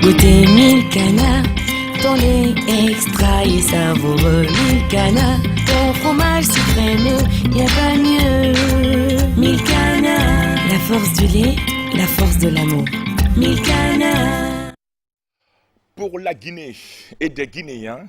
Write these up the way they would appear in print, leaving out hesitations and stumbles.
Goûtez Milkana, ton lait extra et savoureux. Milkana, ton fromage si crémeux, y a pas mieux. Milkana, la force du lait, la force de l'amour. Milkana. Pour la Guinée et des Guinéens,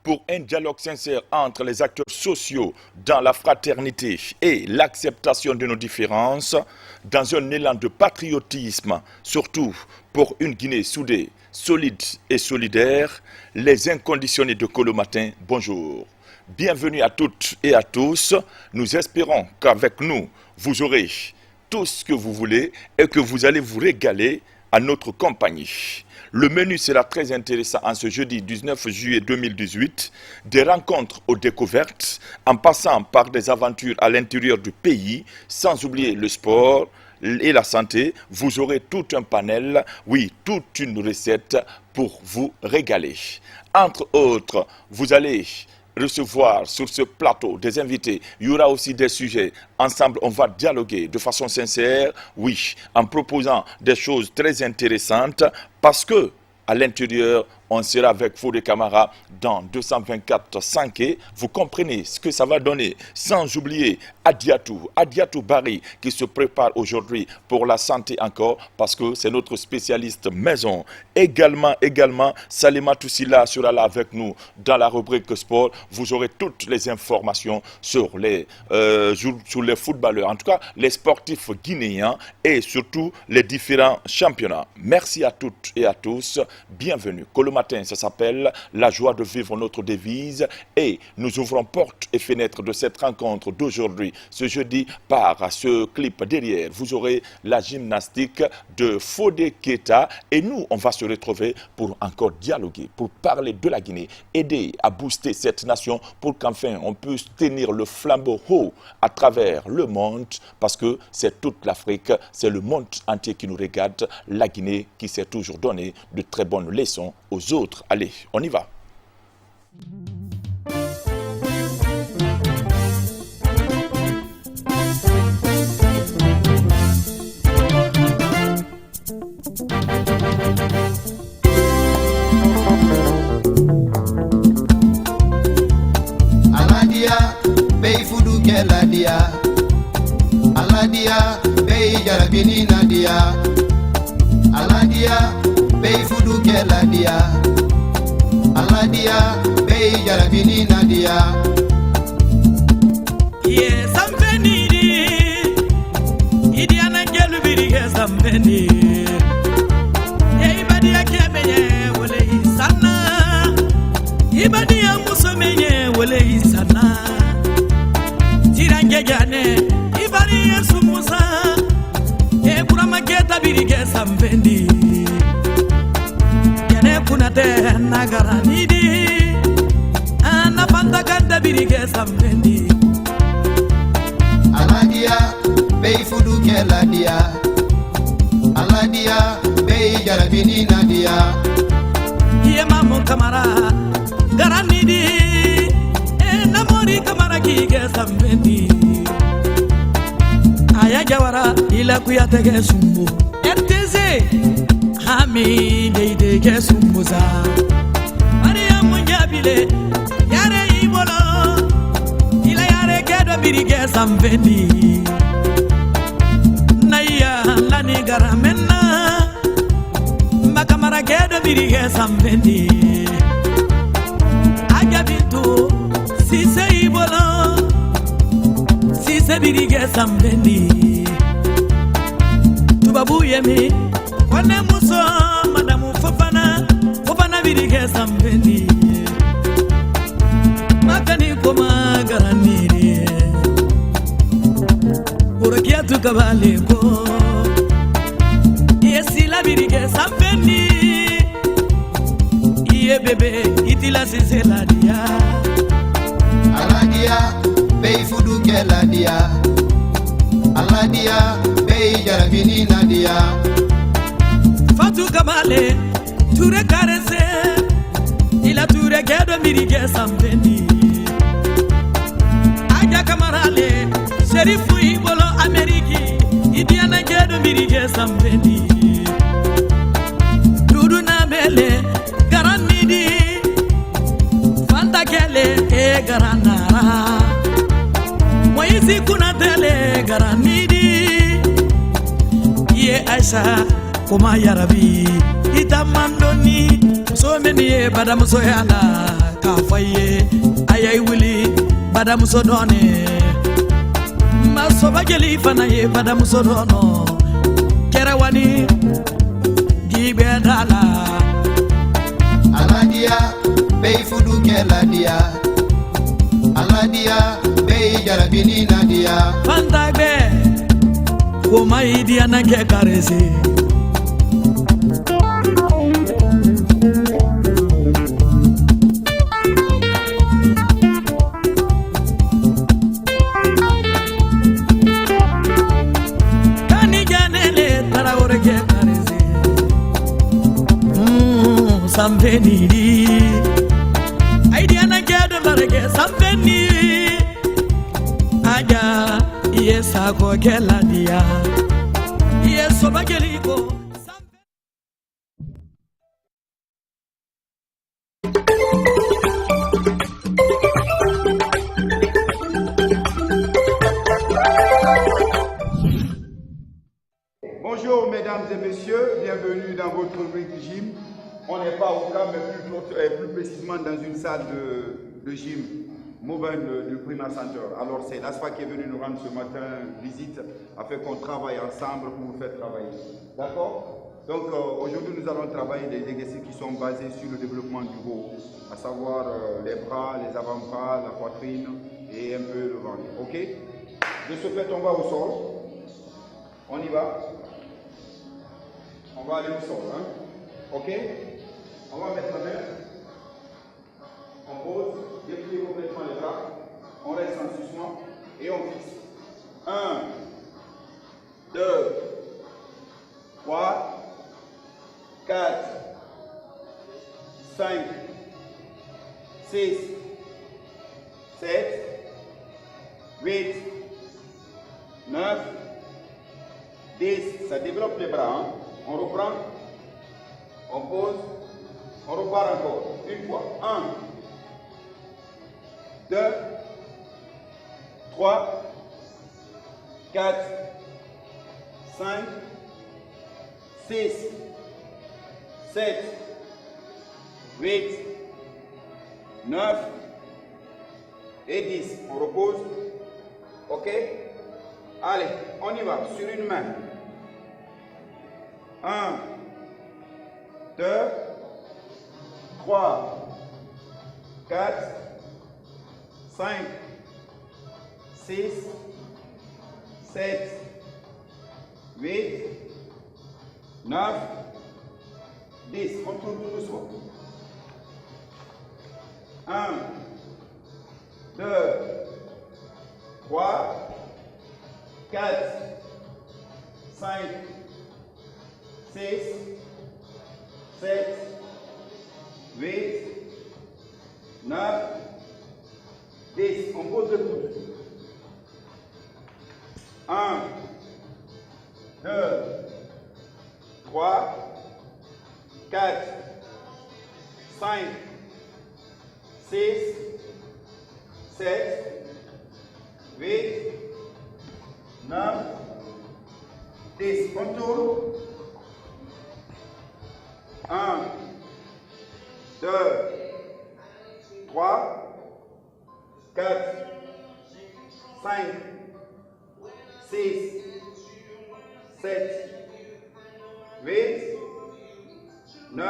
pour un dialogue sincère entre les acteurs sociaux dans la fraternité et l'acceptation de nos différences, dans un élan de patriotisme, surtout pour une Guinée soudée, solide et solidaire, les inconditionnés de Colomatin, bonjour. Bienvenue à toutes et à tous. Nous espérons qu'avec nous, vous aurez tout ce que vous voulez et que vous allez vous régaler à notre compagnie. Le menu sera très intéressant en ce jeudi 19 juillet 2018. Des rencontres aux découvertes, en passant par des aventures à l'intérieur du pays, sans oublier le sport et la santé. Vous aurez tout un panel, oui, toute une recette pour vous régaler. Entre autres, vous allez recevoir sur ce plateau des invités. Il y aura aussi des sujets. Ensemble, on va dialoguer de façon sincère, oui, en proposant des choses très intéressantes parce que à l'intérieur, on sera avec Fodé Camara dans 224 5e. Vous comprenez ce que ça va donner. Sans oublier Adiatou Barry qui se prépare aujourd'hui pour la santé encore parce que c'est notre spécialiste maison. Également, Salima Toussila sera là avec nous dans la rubrique sport. Vous aurez toutes les informations sur les footballeurs, en tout cas les sportifs guinéens et surtout les différents championnats. Merci à toutes et à tous. Bienvenue. Colomatin, ça s'appelle la joie de vivre notre devise et nous ouvrons portes et fenêtres de cette rencontre d'aujourd'hui, ce jeudi, par ce clip derrière. Vous aurez la gymnastique de Fodé Keita et nous, on va se retrouver pour encore dialoguer, pour parler de la Guinée, aider à booster cette nation pour qu'enfin on puisse tenir le flambeau haut à travers le monde parce que c'est toute l'Afrique, c'est le monde entier qui nous regarde, la Guinée qui s'est toujours donné de très bonnes leçons aux autres. Allez, on y va. Aladia, Bey Fudu Keladia, Aladia, Bey Jarabini Nadia, Aladia, Bey Fudu Keladia, Aladia, Bey Jarabini Nadia. Yes, I'm Benny. Idiana Gelubiri, yes, I'm Benny. Everybody, I can't be wole isana. Ibadi amusomeye wole isana. Jirange jane, ibadi yesumusa. Eburama keta biri, yes, I'm Benny. Kunate nagaranidi ana fanta ganda birige sambendi Aladia Bey Fudu Keladia Aladia Bey Jarabini Nadia Ye mamu kamara garanidi na mori kamara kige sambendi Aya jawara ila kuyatege sumbu RTZ Ami deide kesumuza Maria munjabile Yare ibolo Ila yare kedo birige sambendi Naya lani garamena Makamara kedo birige sambendi Agabitu Sise ibolo Sise birige sambendi Tubabu yemi Wane muso madamu Fofana birige sambendi Makani koma garaniri Urakia tukabale ko Yesi la birige sambendi Iye bebe itila sise la dia Aladia Bey Fudu Keladia Aladia Bey Jarabini Nadia Fatu kamale, ture karese, ila ture kedo mirige sambendi. Aja kamarale, sherifu ibolo Ameriki, idiana kedo mirige sambendi. Dudu na Asi kuna tele garanidi Ye Aisha Kuma yarabi Ita mandoni So meni badamuso yala Kafaye Ayai wili Badamuso doni Maso bageli fana ye badamuso dono Kerawani Gibe dala Aladia Pay fudu keladia Aladia Pay jarabini nadia Fantagbe Kuma idia nange karesi Samveni Aidia na gado barege samveni Aja Yesa ko keladia Yeso bageliko Bonjour mesdames et messieurs, bienvenue dans votre rubrique gym. On n'est pas au camp, mais plus précisément dans une salle de gym mobile du Prima Center. Alors c'est l'ASFA qui est venu nous rendre ce matin visite afin qu'on travaille ensemble pour vous faire travailler. D'accord? Donc aujourd'hui nous allons travailler des exercices qui sont basés sur le développement du haut, à savoir les bras, les avant-bras, la poitrine et un peu le ventre. Ok? De ce fait on va au sol. On y va. On va aller au sol. Hein? Ok? On va mettre la main, on pose, déplie complètement les bras, on reste en suspens et on fixe. 1, 2, 3, 4, 5, 6, 7, 8, 9, 10. Ça développe les bras. Hein? On reprend, on pose. On repart encore. Une fois. 1, 2, 3, 4, 5, 6, 7, 8, 9 et 10. On repose. Ok? Allez, on y va. Sur une main. 1, 2, 3, 4, 5, 6, 7, 8, 9, 10. On tourne tout doucement. 1, 2, 3, 4, 5, 6, 7, 8, 9, 10. On pose le coude. 1, 2, 3, 4, 5, 6, 7, 8, 9, 10. On tourne. 1, 2, 3, 4, 5, 6, 7, 8, 9,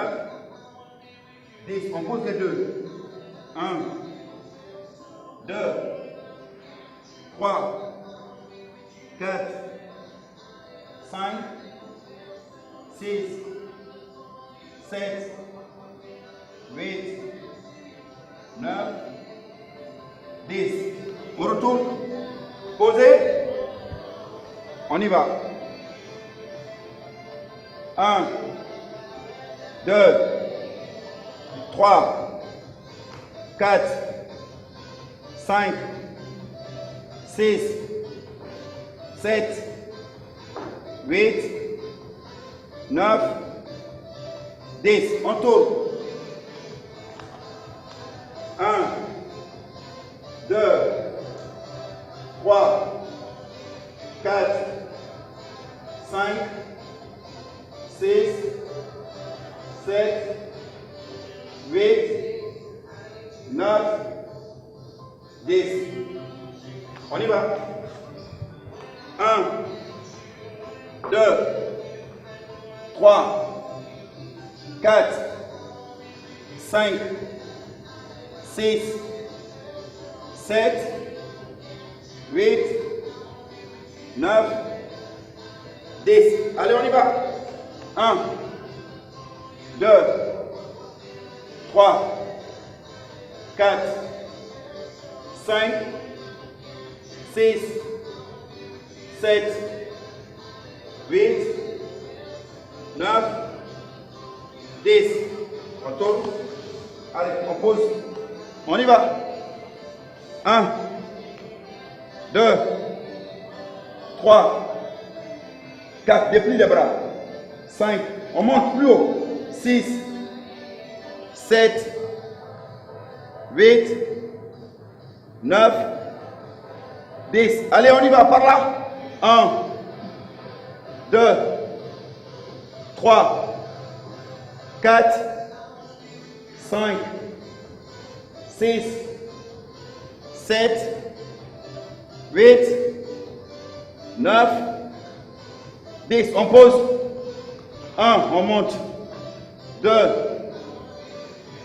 10. On pose les deux. 1, 2, 3, 4, 5, 6, 7, 8, 9, 10. On retourne. Posez. On y va. 1, 2, 3, 4, 5, 6, 7, 8, 9, 10. On tourne. 1, 2, 3, 4, 5, 6, 7, 8, 9, 10. On y va. 1, 2, 3, 4, 5, 6, 7, 8, 9, 10. Allez, on y va. 1, 2, 3, 4, 5, 6, 7, 8, 9, 10. On tourne. Allez, on pose. On y va. 1, 2, 3, 4. Déplie les bras. 5. On monte plus haut. 6, 7, 8, 9, 10. Allez, on y va par là. 1, 2, 3, 4, 5, 6, 7, 8, 9, 10. On pose. 1, on monte. 2,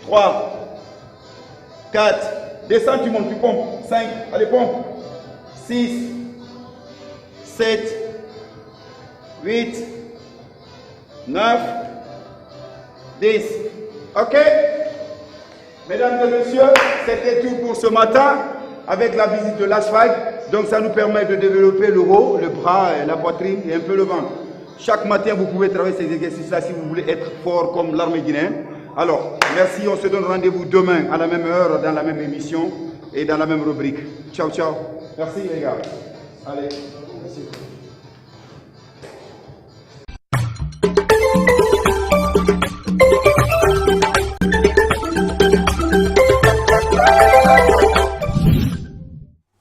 3, 4. Descends, tu montes, tu pompes. 5, allez, pompe. 6, 7, 8, 9, 10. Ok? Mesdames et messieurs, c'était tout pour ce matin avec la visite de l'ASFAG. Donc ça nous permet de développer le haut, le bras, la poitrine et un peu le ventre. Chaque matin, vous pouvez travailler ces exercices-là si vous voulez être fort comme l'armée guinéenne. Alors, merci, on se donne rendez-vous demain à la même heure, dans la même émission et dans la même rubrique. Ciao, ciao. Merci les gars. Allez, merci.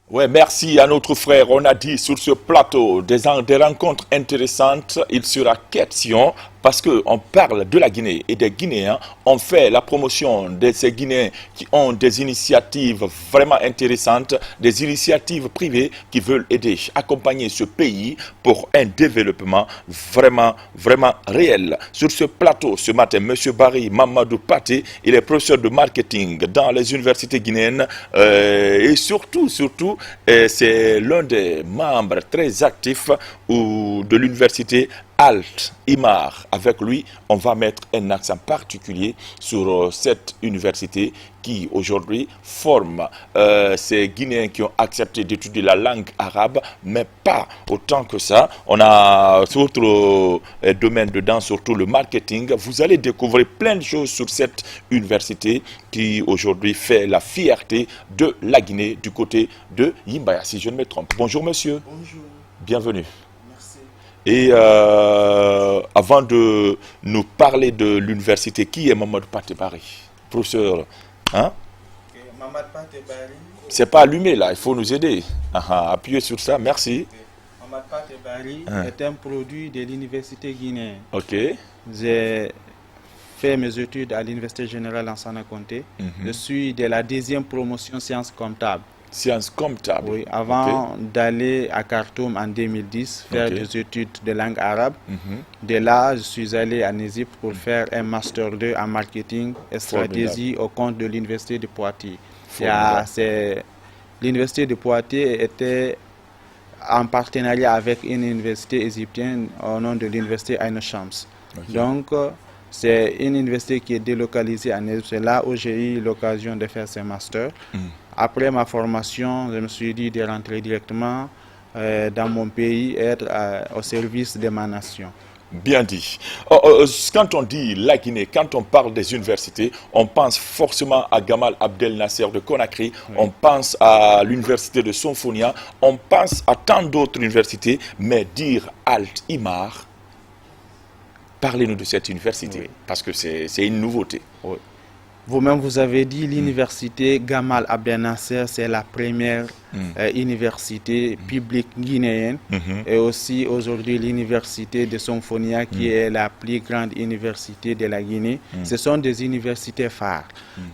Ouais, merci à notre frère. On a dit sur ce plateau des rencontres intéressantes. Il sera question, parce qu'on parle de la Guinée et des Guinéens, on fait la promotion de ces Guinéens qui ont des initiatives vraiment intéressantes, des initiatives privées qui veulent aider, accompagner ce pays pour un développement vraiment réel. Sur ce plateau, ce matin, M. Barry Mamadou Paté, il est professeur de marketing dans les universités guinéennes et surtout, c'est l'un des membres très actifs de l'université Alt Imar. Avec lui, on va mettre un accent particulier sur cette université qui aujourd'hui forme ces Guinéens qui ont accepté d'étudier la langue arabe, mais pas autant que ça. On a d'autres domaines dedans, surtout le marketing. Vous allez découvrir plein de choses sur cette université qui aujourd'hui fait la fierté de la Guinée du côté de Yimbaya, si je ne me trompe. Bonjour monsieur. Bonjour. Bienvenue. Merci. Et avant de nous parler de l'université, qui est Mamadou Paté Barry, professeur, hein? Okay. Mamadou Paté Barry. C'est pas allumé là, il faut nous aider. Appuyez sur ça, merci. Okay. Mamadou Paté Barry est un produit de l'université guinéenne. Ok. J'ai fait mes études à l'université générale Lansana Conté. Je suis de la 2e promotion sciences comptables. Sciences comptables. Oui, avant d'aller à Khartoum en 2010, faire des études de langue arabe. De là, je suis allé en Égypte pour faire un Master 2 en marketing et stratégie au compte de l'université de Poitiers. L'université de Poitiers était en partenariat avec une université égyptienne au nom de l'université Ain Shams. Donc, c'est une université qui est délocalisée en Égypte. C'est là où j'ai eu l'occasion de faire ce master. Après ma formation, je me suis dit de rentrer directement dans mon pays et être au service de ma nation. Bien dit. Quand on dit la Guinée, quand on parle des universités, on pense forcément à Gamal Abdel Nasser de Conakry, on pense à l'université de Sonfonia, on pense à tant d'autres universités, mais dire Alt Imar, parlez-nous de cette université, parce que c'est une nouveauté. Vous-même, vous avez dit l'université Gamal Abdel Nasser, c'est la première université publique guinéenne. Et aussi aujourd'hui l'université de Somphonia, qui est la plus grande université de la Guinée. Ce sont des universités phares.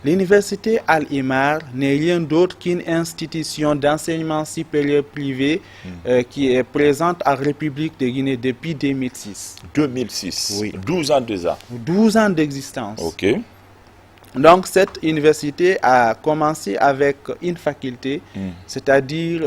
L'université Al-Imar n'est rien d'autre qu'une institution d'enseignement supérieur privé qui est présente en République de Guinée depuis 2006. 2006, Oui. 12 ans déjà. 12 ans d'existence. Ok. Donc cette université a commencé avec une faculté, c'est-à-dire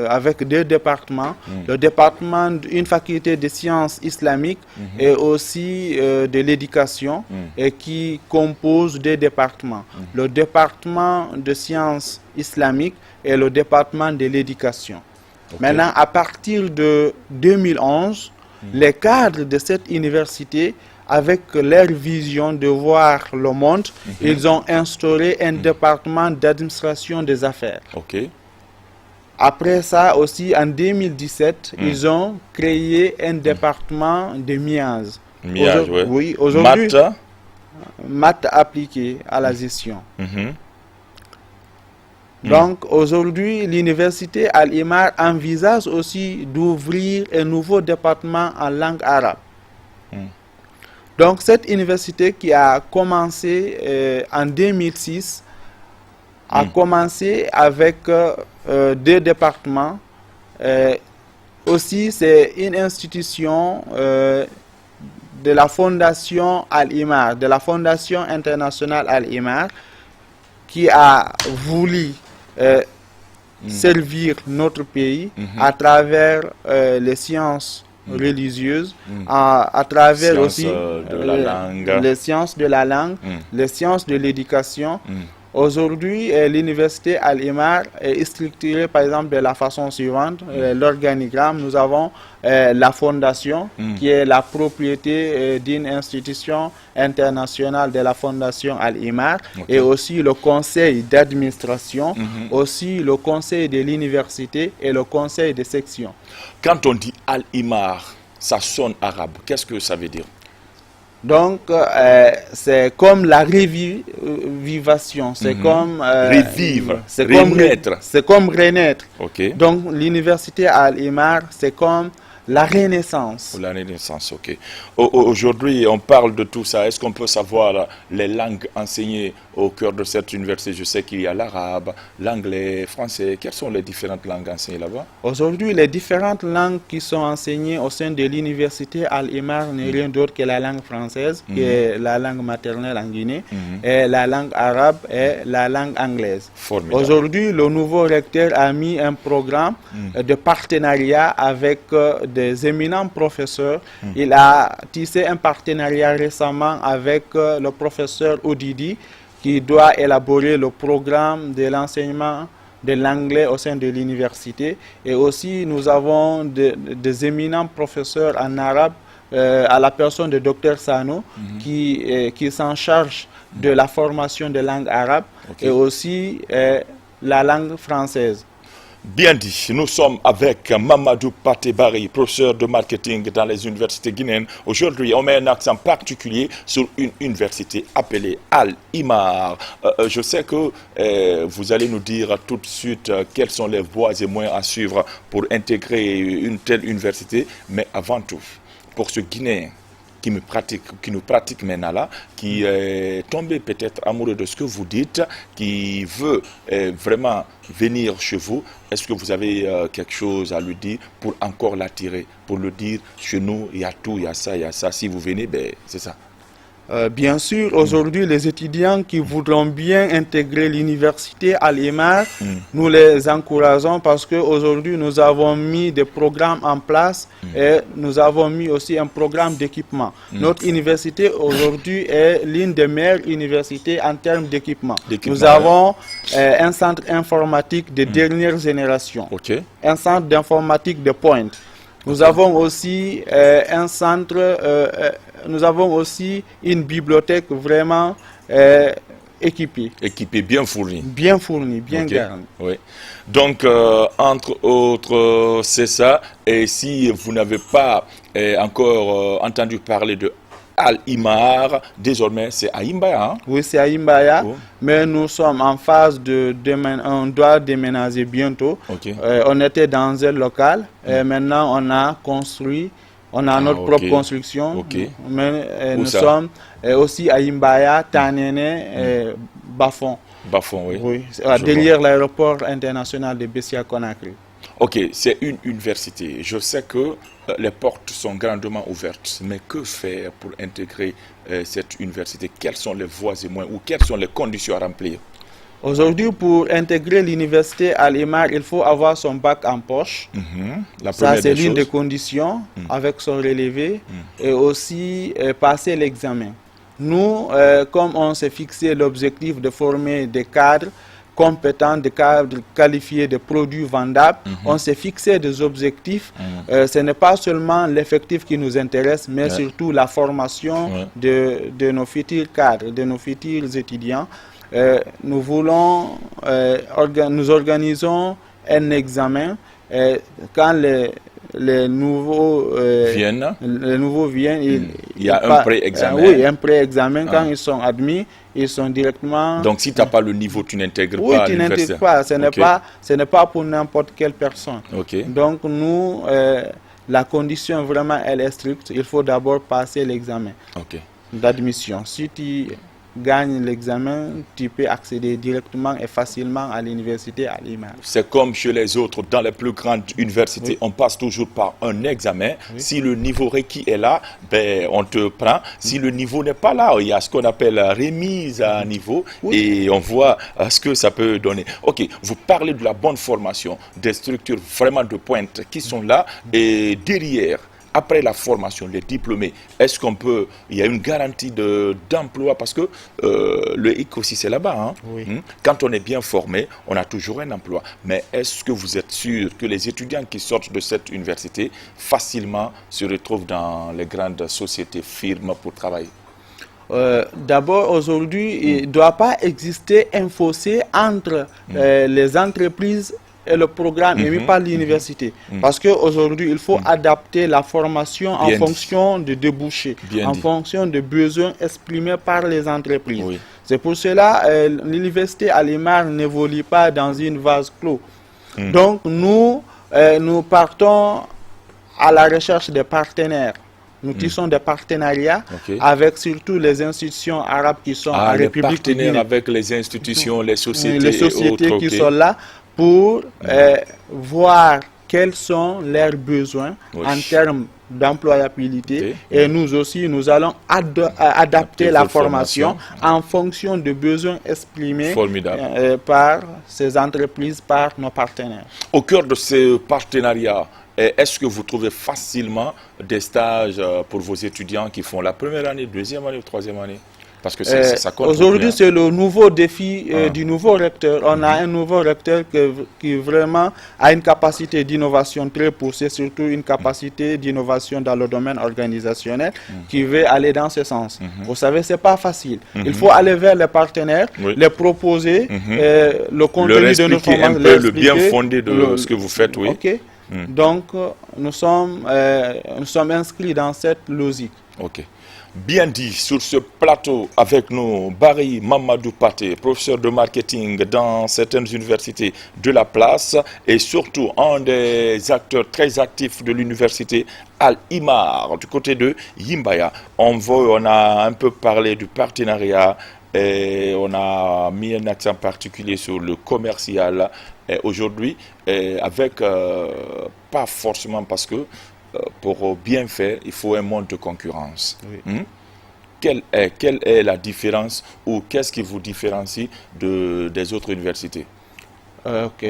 avec 2 départements. Le département, une faculté de sciences islamiques et aussi de l'éducation, et qui compose 2 départements. Le département de sciences islamiques et le département de l'éducation. Maintenant, à partir de 2011, les cadres de cette université, avec leur vision de voir le monde, ils ont instauré un département d'administration des affaires. Ok. Après ça aussi, en 2017, ils ont créé un département de MIAZ. Miage, ouais. Oui, aujourd'hui, Maths. maths appliquées à la gestion. Donc aujourd'hui, l'université Al-Imar envisage aussi d'ouvrir un nouveau département en langue arabe. Donc cette université qui a commencé en 2006 a commencé avec 2 départements. Aussi, c'est une institution de la Fondation Al-Imar, de la Fondation internationale Al-Imar, qui a voulu servir notre pays à travers les sciences religieuses, à travers Sciences aussi de la langue. les sciences de la langue, les sciences de l'éducation. Aujourd'hui, l'université Al-Imar est structurée par exemple de la façon suivante. L'organigramme, nous avons la fondation qui est la propriété d'une institution internationale de la fondation Al-Imar, et aussi le conseil d'administration, aussi le conseil de l'université et le conseil de section. Quand on dit Al-Imar, ça sonne arabe. Qu'est-ce que ça veut dire? Donc, c'est comme la revivation, c'est comme... Revivre, c'est renaître. C'est comme renaître. Ok. Donc, l'université Al-Imar, c'est comme la renaissance. La Renaissance, ok. Aujourd'hui, on parle de tout ça. Est-ce qu'on peut savoir les langues enseignées au cœur de cette université? Je sais qu'il y a l'arabe, l'anglais, français. Quelles sont les différentes langues enseignées là-bas? Aujourd'hui, les différentes langues qui sont enseignées au sein de l'université Al-Imar n'est rien d'autre que la langue française, qui est la langue maternelle en Guinée, et la langue arabe et la langue anglaise. Formidable. Aujourd'hui, le nouveau recteur a mis un programme de partenariat avec des éminents professeurs. Il a tissé un partenariat récemment avec le professeur Odidi, qui doit élaborer le programme de l'enseignement de l'anglais au sein de l'université. Et aussi, nous avons des éminents professeurs en arabe, à la personne de Dr Sano, qui s'en charge de la formation de langue arabe, et aussi la langue française. Bien dit, nous sommes avec Mamadou Patebari, professeur de marketing dans les universités guinéennes. Aujourd'hui, on met un accent particulier sur une université appelée Al-Imar. Je sais que vous allez nous dire tout de suite quelles sont les voies et moyens à suivre pour intégrer une telle université. Mais avant tout, pour ce Guinéen qui nous pratique maintenant là, qui est tombé peut-être amoureux de ce que vous dites, qui veut vraiment venir chez vous, est-ce que vous avez quelque chose à lui dire pour encore l'attirer, pour lui dire, chez nous, il y a tout, il y a ça, si vous venez, ben, c'est ça. Bien sûr, aujourd'hui, les étudiants qui voudront bien intégrer l'université Al-Imar, nous les encourageons parce qu'aujourd'hui, nous avons mis des programmes en place et nous avons mis aussi un programme d'équipement. Notre université aujourd'hui est l'une des meilleures universités en termes d'équipement. Nous avons un centre informatique de dernière génération, un centre d'informatique de pointe. Nous avons aussi un centre, nous avons aussi une bibliothèque vraiment équipée. Équipée, bien fournie. Bien fournie, bien garnie. Oui. Donc, entre autres, c'est ça. Et si vous n'avez pas encore entendu parler de Al-Imar, désormais c'est à Imbaya. Hein? Oui, c'est à Imbaya, Oh. mais nous sommes en phase on doit déménager bientôt. Ok. On était dans un local, et maintenant on a construit, on a notre ok. propre construction. Ok. Mais Où nous ça? sommes aussi à Imbaya, Tanene, Bafon. Bafon, oui. Oui, Je derrière l'aéroport international de Bessia-Conakry. Ok, c'est une université. Je sais que les portes sont grandement ouvertes, mais que faire pour intégrer cette université? Quelles sont les voies et moyens ou quelles sont les conditions à remplir? Aujourd'hui, pour intégrer l'université Al-Imar, il faut avoir son bac en poche. La Ça, première c'est des l'une des choses. conditions avec son relevé et aussi passer l'examen. Nous, comme on s'est fixé l'objectif de former des cadres compétents, des cadres qualifiés, des produits vendables, on s'est fixé des objectifs. Ce n'est pas seulement l'effectif qui nous intéresse, mais surtout la formation de nos futurs cadres, de nos futurs étudiants. Nous voulons, nous organisons un examen quand les nouveaux viennent, il y a un pré-examen. oui, un pré-examen. Quand ils sont admis, ils sont directement... Donc si tu n'as pas le niveau, tu n'intègres oui, pas à tu l'université. n'intègres pas. Ce n'est pas pour n'importe quelle personne. Ok. Donc nous, la condition vraiment, elle est stricte. Il faut d'abord passer l'examen d'admission. Si tu gagnes l'examen, tu peux accéder directement et facilement à l'université Al-Imar. C'est comme chez les autres, dans les plus grandes universités, on passe toujours par un examen. Si le niveau requis est là, ben, on te prend. Si le niveau n'est pas là, il y a ce qu'on appelle la remise à niveau et on voit ce que ça peut donner. Ok, vous parlez de la bonne formation, des structures vraiment de pointe qui sont là et derrière. Après la formation, les diplômés, est-ce qu'on peut, il y a une garantie d'emploi parce que le hic aussi c'est là-bas. Hein? Quand on est bien formé, on a toujours un emploi. Mais est-ce que vous êtes sûr que les étudiants qui sortent de cette université facilement se retrouvent dans les grandes sociétés, firmes pour travailler? D'abord, aujourd'hui, il ne doit pas exister un fossé entre les entreprises et le programme émis par l'université. Parce qu'aujourd'hui, il faut adapter la formation en fonction de débouchés, en fonction de besoins exprimés par les entreprises. C'est pour cela que l'université Al-Imar n'évolue pas dans une vase clos. Donc, nous partons à la recherche des partenaires. Nous tissons des partenariats avec surtout les institutions arabes qui sont en République de Guinée. Avec les institutions, les sociétés autres, qui sont là pour voir quels sont leurs besoins en termes d'employabilité. Et nous aussi, nous allons adapter la formation en fonction des besoins exprimés par ces entreprises, par nos partenaires. Au cœur de ces partenariats, est-ce que vous trouvez facilement des stages pour vos étudiants qui font la première année, deuxième année ou troisième année? Parce que ça compte. Aujourd'hui, c'est le nouveau défi du nouveau recteur. On a un nouveau recteur qui vraiment a une capacité d'innovation très poussée, surtout une capacité d'innovation dans le domaine organisationnel qui veut aller dans ce sens. Vous savez, ce n'est pas facile. Il faut aller vers les partenaires, les proposer, le contenu de notre formation, le bien fondé de ce que vous faites. Donc, nous sommes inscrits dans cette logique. Bien dit, sur ce plateau avec nous, Barry Mamadou Paté, professeur de marketing dans certaines universités de la place et surtout un des acteurs très actifs de l'université Al-Imar du côté de Imbaya. On a un peu parlé du partenariat et on a mis un accent particulier sur le commercial aujourd'hui avec pas forcément parce que pour bien faire, il faut un monde de concurrence. Quelle est la différence ou qu'est-ce qui vous différencie des autres universités?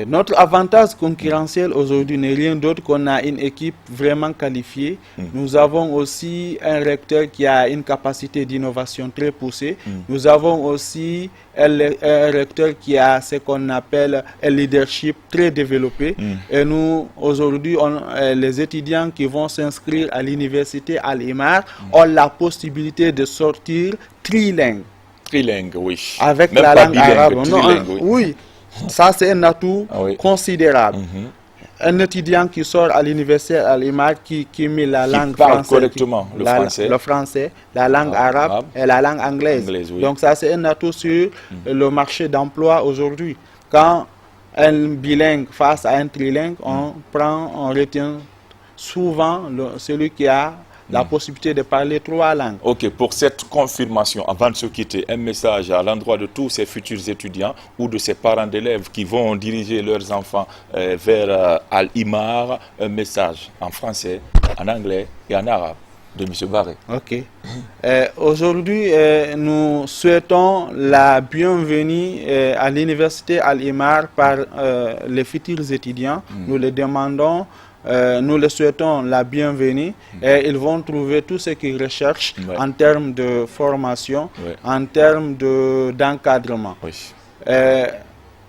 Notre avantage concurrentiel aujourd'hui n'est rien d'autre qu'on a une équipe vraiment qualifiée. Nous avons aussi un recteur qui a une capacité d'innovation très poussée. Nous avons aussi un recteur qui a ce qu'on appelle un leadership très développé. Et nous, aujourd'hui, les étudiants qui vont s'inscrire à l'université Al-Imar ont la possibilité de sortir trilingue. Trilingue, oui. Avec même la pas langue bilingue, arabe. trilingue, Oui. Ça, c'est un atout considérable. un étudiant qui sort à l'université Al-Imar qui met la langue parle française, correctement le français, la langue arabe et la langue anglaise. Oui. Donc ça, c'est un atout sur le marché d'emploi aujourd'hui. Quand un bilingue face à un trilingue, on retient souvent celui qui a la possibilité de parler 3 langues. Ok, pour cette confirmation, avant de se quitter, un message à l'endroit de tous ces futurs étudiants ou de ces parents d'élèves qui vont diriger leurs enfants vers Al-Imar, un message en français, en anglais et en arabe de M. Barré. Ok. Aujourd'hui, nous souhaitons la bienvenue à l'université Al-Imar par les futurs étudiants. Nous les demandons. Nous les souhaitons la bienvenue et ils vont trouver tout ce qu'ils recherchent en termes de formation, en termes d'encadrement.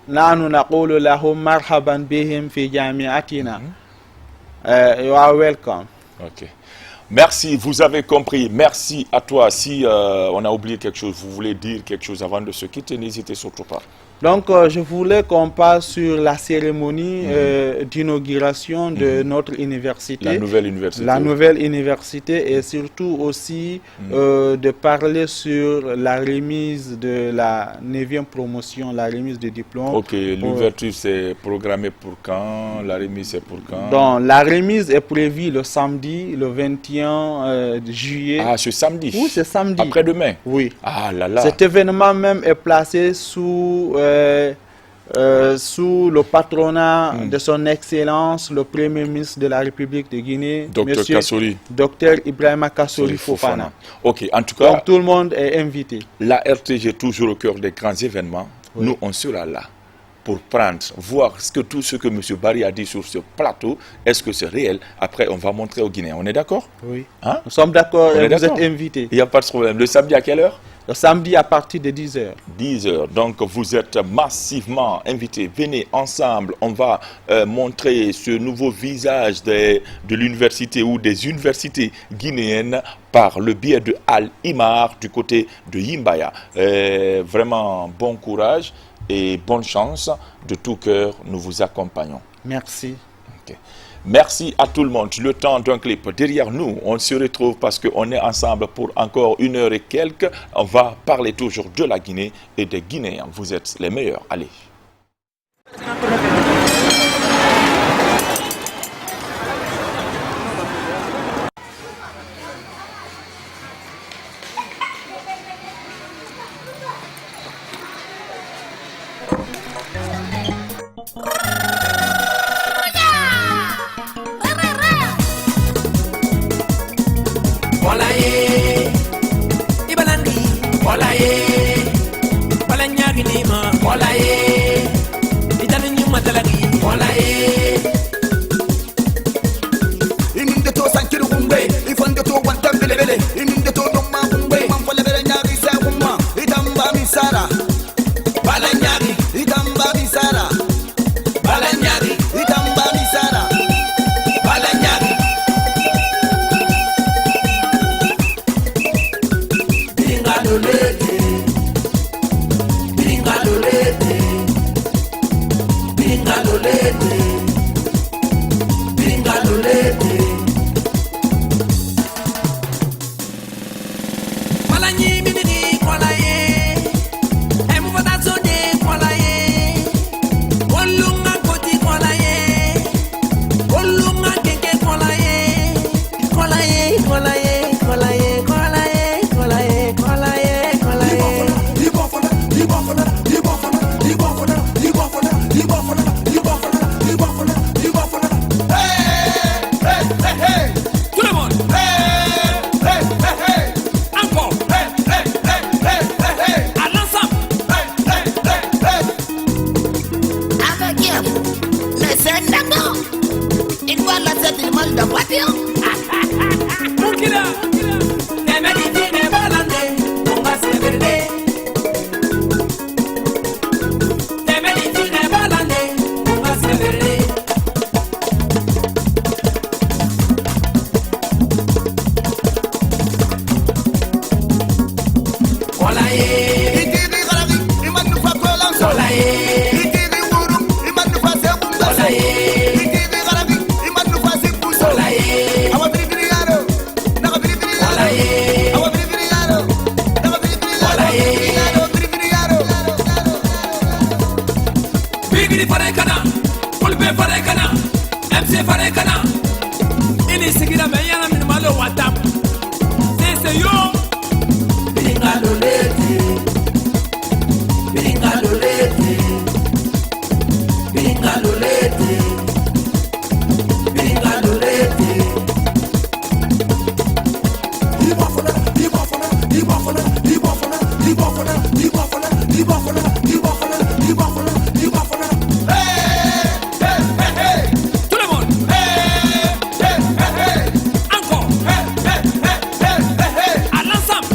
نحن نقول لهم مرحبا بهم في جامعتنا. You are welcome. Ok. Merci, vous avez compris. Merci à toi. Si on a oublié quelque chose, vous voulez dire quelque chose avant de se quitter, n'hésitez surtout pas. Donc, je voulais qu'on passe sur la cérémonie d'inauguration de notre université. La nouvelle université. La nouvelle université et surtout aussi de parler sur la remise de la 9e promotion, la remise du diplôme. Ok, l'ouverture c'est programmé pour quand? La remise c'est pour quand? Donc, la remise est prévue le samedi, le 21 juillet. Ah, ce samedi? Oui, c'est samedi. Après-demain? Oui. Ah là là. Cet événement même est placé sous le patronat de son Excellence, le Premier ministre de la République de Guinée, Dr Ibrahima Kassori Fofana. Ok, en tout cas, donc tout le monde est invité. La RTG toujours au cœur des grands événements. Oui. Nous, on sera là pour prendre, voir tout ce que M. Barry a dit sur ce plateau. Est-ce que c'est réel? Après, on va montrer aux Guinéens. On est d'accord? Oui. Hein? Nous sommes d'accord et vous êtes invités. Il n'y a pas de problème. Le samedi à quelle heure? Le samedi à partir de 10h. 10h. Donc, vous êtes massivement invités. Venez ensemble. On va montrer ce nouveau visage de l'université ou des universités guinéennes par le biais de Al-Imar du côté de Yimbaya. Vraiment, bon courage et bonne chance. De tout cœur, nous vous accompagnons. Merci. Okay. Merci à tout le monde. Le temps d'un clip. Derrière nous, on se retrouve parce qu'on est ensemble pour encore 1 heure et quelques. On va parler toujours de la Guinée et des Guinéens. Vous êtes les meilleurs. Allez. Bingalolete Ini sigira me yana min malo WhatsApp. C'est yo. Biringa dolete. Biringa dolete. Biringa dolete. Biringa dolete. Tout le monde. Encore. À l'ensemble.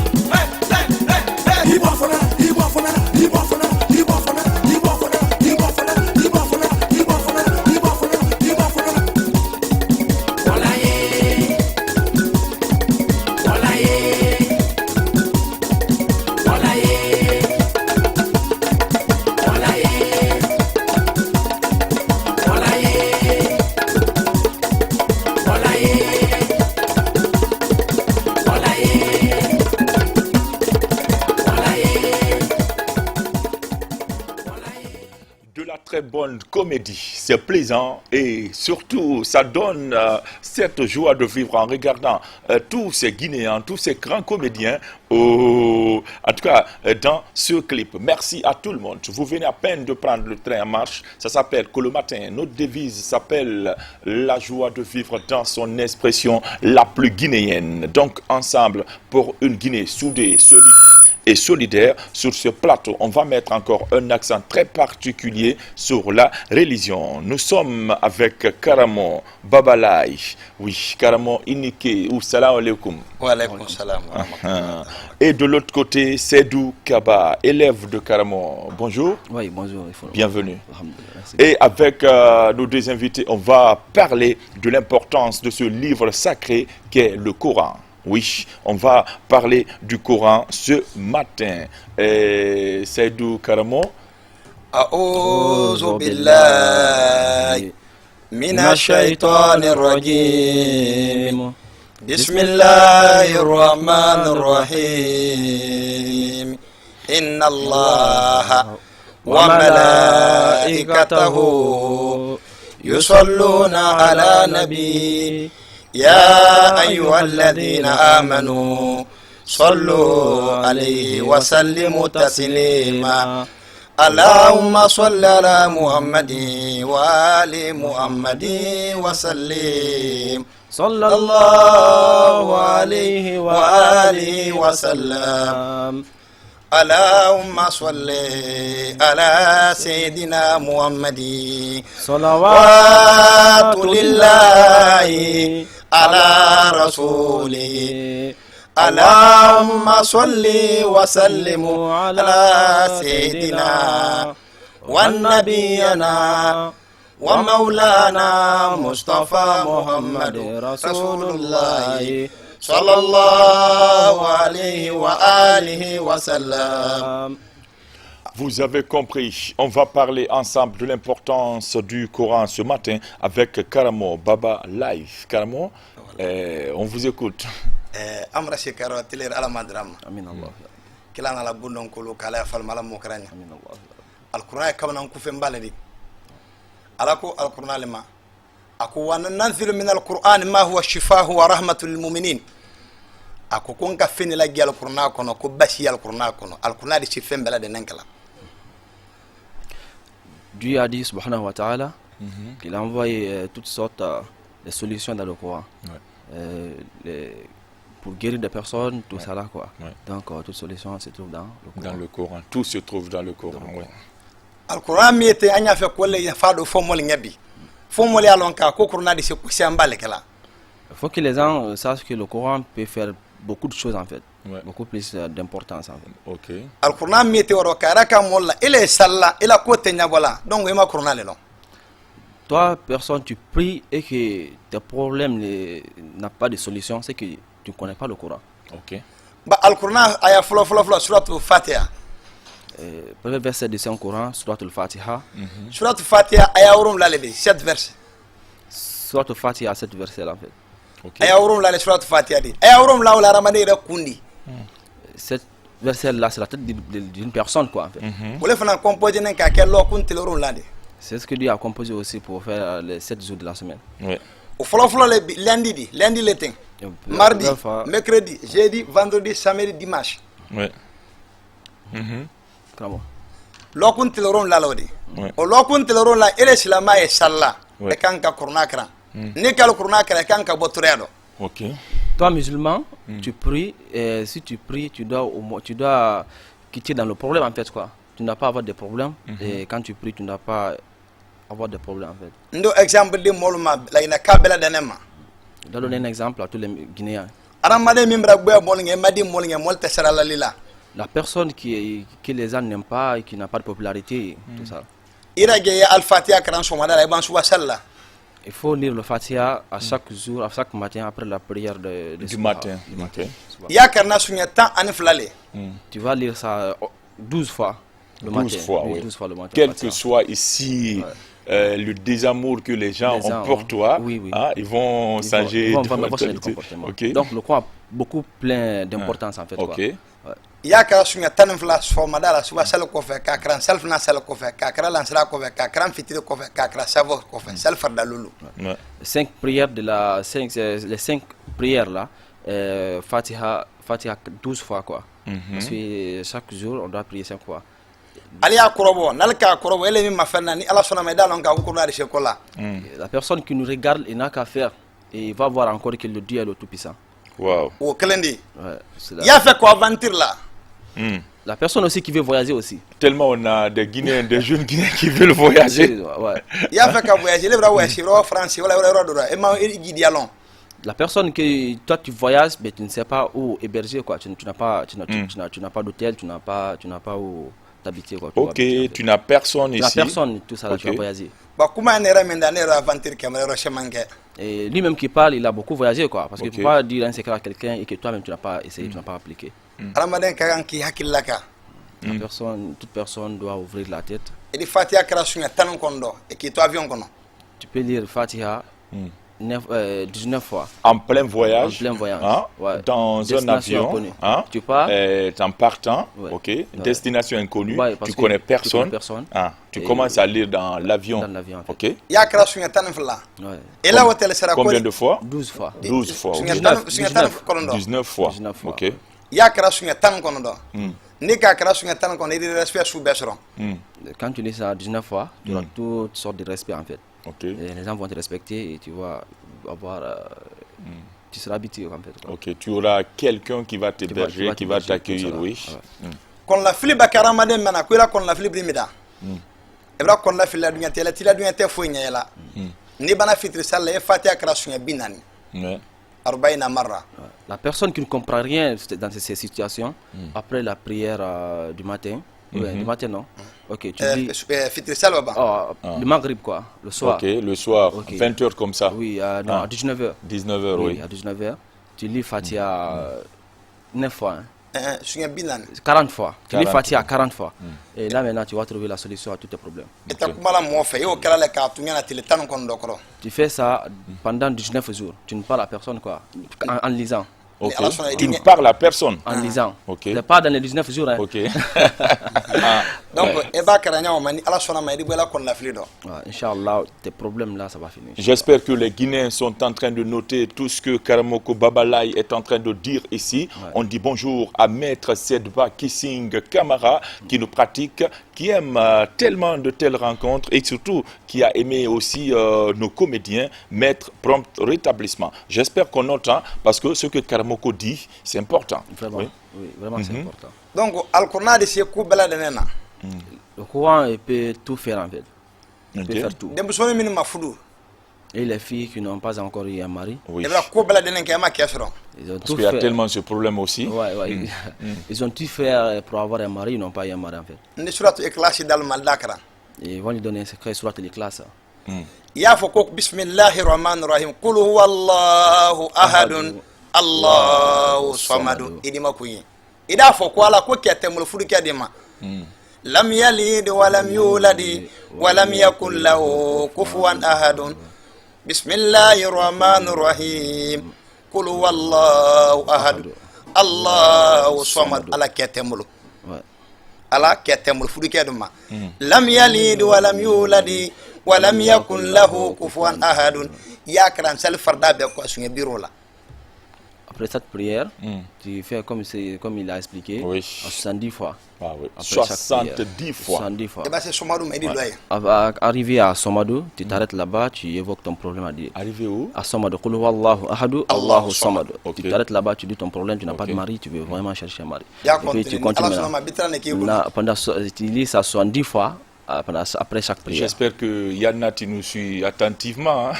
De la très bonne comédie, c'est plaisant et surtout ça donne cette joie de vivre en regardant tous ces Guinéens, tous ces grands comédiens, en tout cas dans ce clip. Merci à tout le monde. Vous venez à peine de prendre le train en marche. Ça s'appelle que le matin. Notre devise s'appelle la joie de vivre dans son expression la plus guinéenne. Donc ensemble pour une Guinée soudée, solide et solidaire. Sur ce plateau, on va mettre encore un accent très particulier sur la religion. Nous sommes avec Karamo Babalai. Oui, Karamo Inike ou salam alaikum. Wa alaikum salam. Et de l'autre côté, Seydou Kaba, élève de Karamo. Bonjour. Oui, bonjour. Bienvenue. Et avec nos deux invités, on va parler de l'importance de ce livre sacré qu'est le Coran. Oui, on va parler du Coran ce matin. Seydou Karamo. A'udhu billahi minash shaitanir rajim. Bismillahir rahmanir rahim. Inna Allaha wa malaikatahu yusalluna ala nabi. يا أيها الذين آمنوا صلوا عليه وسلموا تسليما اللهم صل على محمد وآل محمد وسلم صلى الله عليه وآله وسلم اللهم صل على سيدنا محمد صلوات لله على رسوله اللهم صل وسلم على سيدنا ونبينا ومولانا مصطفى محمد رسول الله صلى الله عليه وآله وسلم. Vous avez compris, on va parler ensemble de l'importance du Coran ce matin avec Karamo Baba Live. Karamo, on vous écoute. Amra shekaro tiler ala madram. Amin Allah. Kilana la bundon kulu kala fal malam mokranya. Amin Allah. Al-Qur'an kabana kufen baladi. Alako al-Qur'an lima. Aku wa nanzilu min al-Qur'an ma huwa shifaahu wa rahmatul lil mu'minin. Aku kun ka fini la gi al-Qur'an kono ko bashi al-Qur'an kono. Al-Qur'an di shifen balade nankala. Dieu a dit, subhanahu wa ta'ala, qu'il a envoyé toutes sortes de solutions dans le Coran. Pour guérir des personnes, tout ça là, quoi. Donc, toute solution se trouve dans le Coran. Dans le Coran. Tout se trouve dans le Coran, oui. Al-Quran mi était anya fait quoi les fado fomol nyabi. Fomol ya lonka ko Quran di se kusi ambale kala. Il faut que les gens sachent que le Coran peut faire beaucoup de choses en fait. Beaucoup plus d'importance en fait. OK. Al-Quran mi était woro karaka molla ile salla ila ko tenya wala. Donc ma Quran le long. Toi, personne, tu pries et que tes problèmes n'ont pas de solution, c'est que tu ne connais pas le Coran. OK. Bah Al-Quran aya flo surat al-Fatiha. Premier verset de ce Coran, surat al-Fatiha. Surat al-Fatiha aya wurum lalebe 7 versets. Surat al-Fatiha 7 versets en fait. OK. Aya wurum lalebe surat al-Fatiha di. Aya wurum la wala ramani ra kundi. Cette verset là c'est la tête d'une personne quoi en fait. Wole fana composer nan ka kello kun tilorum lade. C'est ce que Dieu a composé aussi pour faire les 7 jours de la semaine. Oui. o fɔlɔfɔlɔ le lundi le ten mardi mercredi jeudi vendredi samedi dimanche Ouais. Vraiment. lɔkun tileron la lo de o lɔkun tileron la ele silama ye salla e kan ka kuruna kran ni kal kuruna kran kan ka botoreya do. Ok. Toi, musulman, tu pries, et si tu pries, tu dois quitter dans le problème, en fait, quoi. Tu ne dois pas avoir de problème, et quand tu pries, tu ne dois pas avoir de problème, en fait. Ndo exemple de moluma la ina kabela danema. Je dois donner un exemple à tous les Guinéens. Aramade mimbra gbe molinge madi molinge molte serala lila. La personne que les gens n'aiment pas et qui n'a pas de popularité, tout ça. Irage al-Fatiha kran somada la iban suba salla. Il faut lire le Fatiha à chaque jour, à chaque matin après la prière du matin. Ok. Ya karna sunya tan ani flale. Tu vas lire ça 12 fois le 12 matin. fois, Oui, oui. 12 fois le matin. Quel Fatiha. que soit ici le désamour que les gens ont pour toi, ils vont changer de comportement. Okay. Donc le Coran a beaucoup plein d'importance en fait. Ok. Quoi. Ya kara sunya tan fla somada la suba sal ko fe ka kran self na sal ko fe ka kran lansra ko fe ka kran fitiri ko fe ka kran savo ko fe self farda lulu. Ouais. Les 5 prières là, Fatiha 12 fois quoi. Parce que chaque jour on doit prier 5 fois. Aliya korobo nalka korobo ele mi mafanna ni ala sona me dalon ka ko na shekola. La personne qui nous regarde, il n'a qu'à faire et il va voir encore que le Dieu est le tout-puissant. Wow. O kelendi. Ouais, Ya fait ko aventure là. La personne aussi qui veut voyager aussi. Tellement on a des Guinéens, des jeunes Guinéens qui veulent voyager. Ouais. Ya fait ka voyager le bra voyager bra France wala wala do e ma gi dialon. La personne que toi tu voyages mais tu ne sais pas où héberger quoi. Tu n'as pas d'hôtel, tu n'as pas où t'habiter quoi. Ok, tu n'as personne ici. Tu n'as personne, tout ça là, tu vas voyager. Ba kuma ne ramenda ne aventure kamera chemange. Et lui-même qui parle, il a beaucoup voyagé quoi, parce qu'il ne peut pas dire un secret à quelqu'un et que toi-même tu n'as pas essayé, tu n'as pas appliqué. Ramadan kagan ki hakillaka. Toute personne doit ouvrir la tête. Et di Fatiha kara sunya tan kondo e ki to avion kono. Tu peux lire Fatiha 19 fois. En plein voyage. En plein voyage. Hein? Ouais. Dans un avion. Hein? Tu pars. En partant. Ouais. Ok. Destination inconnue. Ouais, tu connais personne. Ah. Tu commences à lire dans l'avion. En fait. Ok. Ya kara sunya tan fla. Ouais. Et là hôtel sera combien de fois? 12 fois. 12 fois. 19 fois. 19 fois. Ok. Ya kara sunya tan kondo. Ni ka kara sunya tan kondo il respect sous besron. Quand tu lis ça 19 fois, tu auras toutes sortes de respect en fait. Ok. Et les gens vont te respecter et tu vas avoir tu seras habitué en fait. Quoi. Ok, tu auras quelqu'un qui va t'héberger, qui va t'accueillir, oui. Kon la fili bakara maden mena ko ila kon la fili brimida. Ebra kon la fili la dunya tele tila dunya te fo nyela. Ni bana fitri salla e Fatiha kara sunya binani. Arbaina marra. La personne qui ne comprend rien dans ces situations, après la prière du matin, du matin non. Ok, tu dis fitri salla ba. Le maghrib quoi, le soir. Ok, le soir, 20h comme ça. Oui, non, à 19h. 19h, oui. À 19h, tu lis Fatiha 9 fois. 40 fois. Tu lis Fatiha 40 fois. Et là maintenant, tu vas trouver la solution à tous tes problèmes. Tu fais ça pendant 19 jours. Tu ne parles à personne quoi, en lisant. Okay. Tu ne parles à personne. En lisant. Okay. C'est pas dans les 19 jours. Hein. Ok. Donc, Inch'Allah, tes problèmes là, ça va finir. J'espère que les Guinéens sont en train de noter tout ce que Karamoko Babalaye est en train de dire ici. Ouais. On dit bonjour à Maître Sedba Kissing Kamara qui nous pratique, qui aime tellement de telles rencontres et surtout qui a aimé aussi nos comédiens. Maître prompt rétablissement. J'espère qu'on entend parce que ce que Karamoko dit, c'est important. Vraiment, oui, vraiment c'est important. Donc, Al-Qur'an de ce coup bela de nena. Le Coran peut tout faire en fait. Il peut faire tout. Et les filles qui n'ont pas encore eu un mari. Oui. Ils ont parce qu'il y a tellement ce problème aussi. Ouais, ouais. Ils ont tout fait pour avoir un mari, ils n'ont pas eu un mari en fait. Et ils vont lui donner un secret sur l'Ikhlas. Ya foko bismillahir rahmanir rahim qul huwallahu ahadun Allahu samad idima kuyi ida foko ala ko ketemul fudu kedima lam yalid wa lam yulad wa lam yakul lahu kufuwan ahadun bismillahir rahmanir rahim qul huwallahu ahad Allahu samad ala ketemul ala ketemul fudu kedima lam yalid wa lam yulad ولم يكن له كفوا أحد ya karan sal farda be ko sunye biro la. Après cette prière, tu fais comme il a expliqué, 70 fois. Ah oui. Après 70 fois. 70 fois. Et bah c'est Somadou m'a dit loyer. Arrivé à Somadou, tu t'arrêtes là-bas, tu évoques ton problème à dire. Arrivé où? À Somadou. Qul huwallahu ahadu, Allahu samad. Ok. Tu t'arrêtes là-bas, tu dis ton problème, tu n'as pas de Ok. mari, tu veux vraiment chercher un mari. Ya Et puis tu continue. continues. Allah bitra ne ki Tu lis ça 70 fois après chaque prière. J'espère que Yanati nous suit attentivement. Hein?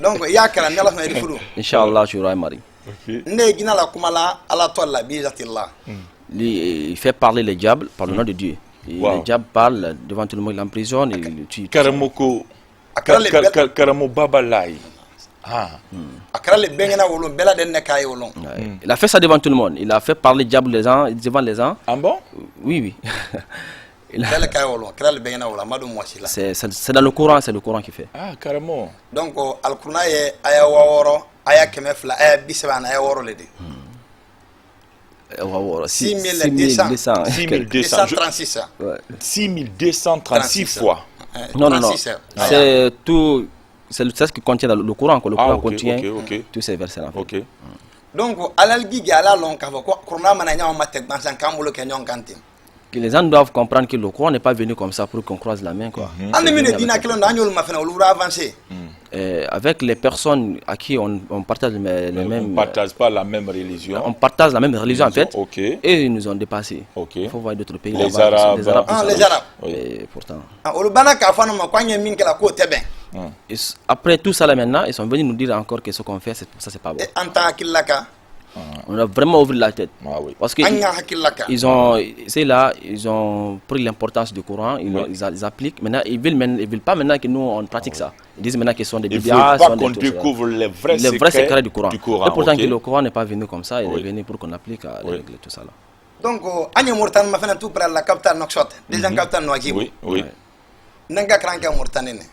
Donc ya karan Allah ma rifuru. Inch'Allah, tu auras un mari. Ok. Ne gina la kumala ala tolla bi zatillah. Lui, il fait parler les diables par le nom de Dieu. Et Wow. les diables parlent devant tout le monde, il emprisonne, il tue. Karamoko. Karamo Babalai. Ah. Akra le bengena wolon bela den ne kay wolon. Ouais. Il a fait ça devant tout le monde. Il a fait parler diable devant les gens. Ah bon? Oui, oui. Bela kay wolon, akra le bengena wolon madu mwasila. C'est dans le Coran qui fait. Ah, carrément. Donc al-Qur'an ye aya waworo, aya kemefla, aya bisban, aya woro le de. 6200. 236. 6236 fois. Non, non, non. 36. C'est tout. C'est ce qui contient dans le Coran. Le Coran ok, contient ok. tous ces versets-là. Ok. Donc alal gigi ala lon ka ko Qur'an mana nyaw matek bansan kamulo ke nyon kantim. Que les gens doivent comprendre que le Coran n'est pas venu comme ça pour qu'on croise la main, quoi. Ande mine dina kilo ndanyol ma fena olura avancer. Avec les personnes à qui on partage les mêmes. On ne partage pas la même religion. On partage la même religion en fait. Ok. Et ils nous ont dépassés. Ok. Il faut voir d'autres pays. Les là-bas, Arabes. les Arabes. Ah tout ça. les arabes. Oui. Et pourtant. Olubana ka fana ma kwanye min kala ko tebe. Après tout ça là maintenant, ils sont venus nous dire encore que ce qu'on fait, ça c'est pas bon. E anta hakillaka. On a vraiment ouvert la tête. Ah oui. Parce que Anya hakillaka. ils ont pris l'importance du Coran, ils appliquent. Maintenant, ils veulent pas maintenant que nous on pratique ça. Ils disent maintenant qu'ils sont des Il ne bidas, faut pas qu'on découvre les vrais secrets du Coran. Et pourtant ok. que le Coran n'est pas venu comme ça, il Oui. est venu pour qu'on applique à régler tout ça là. Donc anya murtan ma fena tout pour la capital nokshot. Déjà capital no akibu. Oui, oui. Nanga kranka murtanene.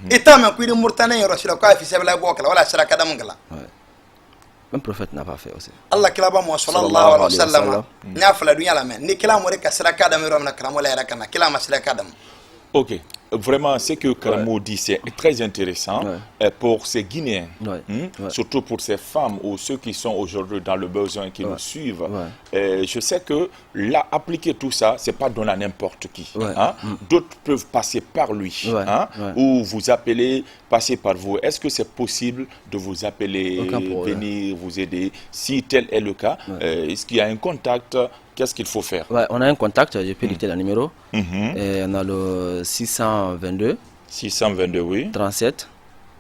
Eta ma kuidi murtanene rasula ka fi sabla bokala wala sira kadam ngala. Même prophète n'a pas fait aussi. Allah kilaba mo sallallahu alaihi wasallam. Nya fala dunya la men. Ni kila mo reka sira kadam ro na kramo la rakana. Kila ma sira kadam. Ok. Vraiment, ce que Karamo dit, c'est très intéressant pour ces Guinéens, surtout pour ces femmes ou ceux qui sont aujourd'hui dans le besoin, qui nous suivent. Je sais que là, appliquer tout ça, c'est pas donné à n'importe qui. Hein? D'autres peuvent passer par lui, ou vous appeler, passer par vous. Est-ce que c'est possible de vous appeler, venir vous aider? Si tel est le cas, est-ce qu'il y a un contact? Qu'est-ce qu'il faut faire? On a un contact, je peux dicter le numéro. Et on a le 622. 622, oui. 37.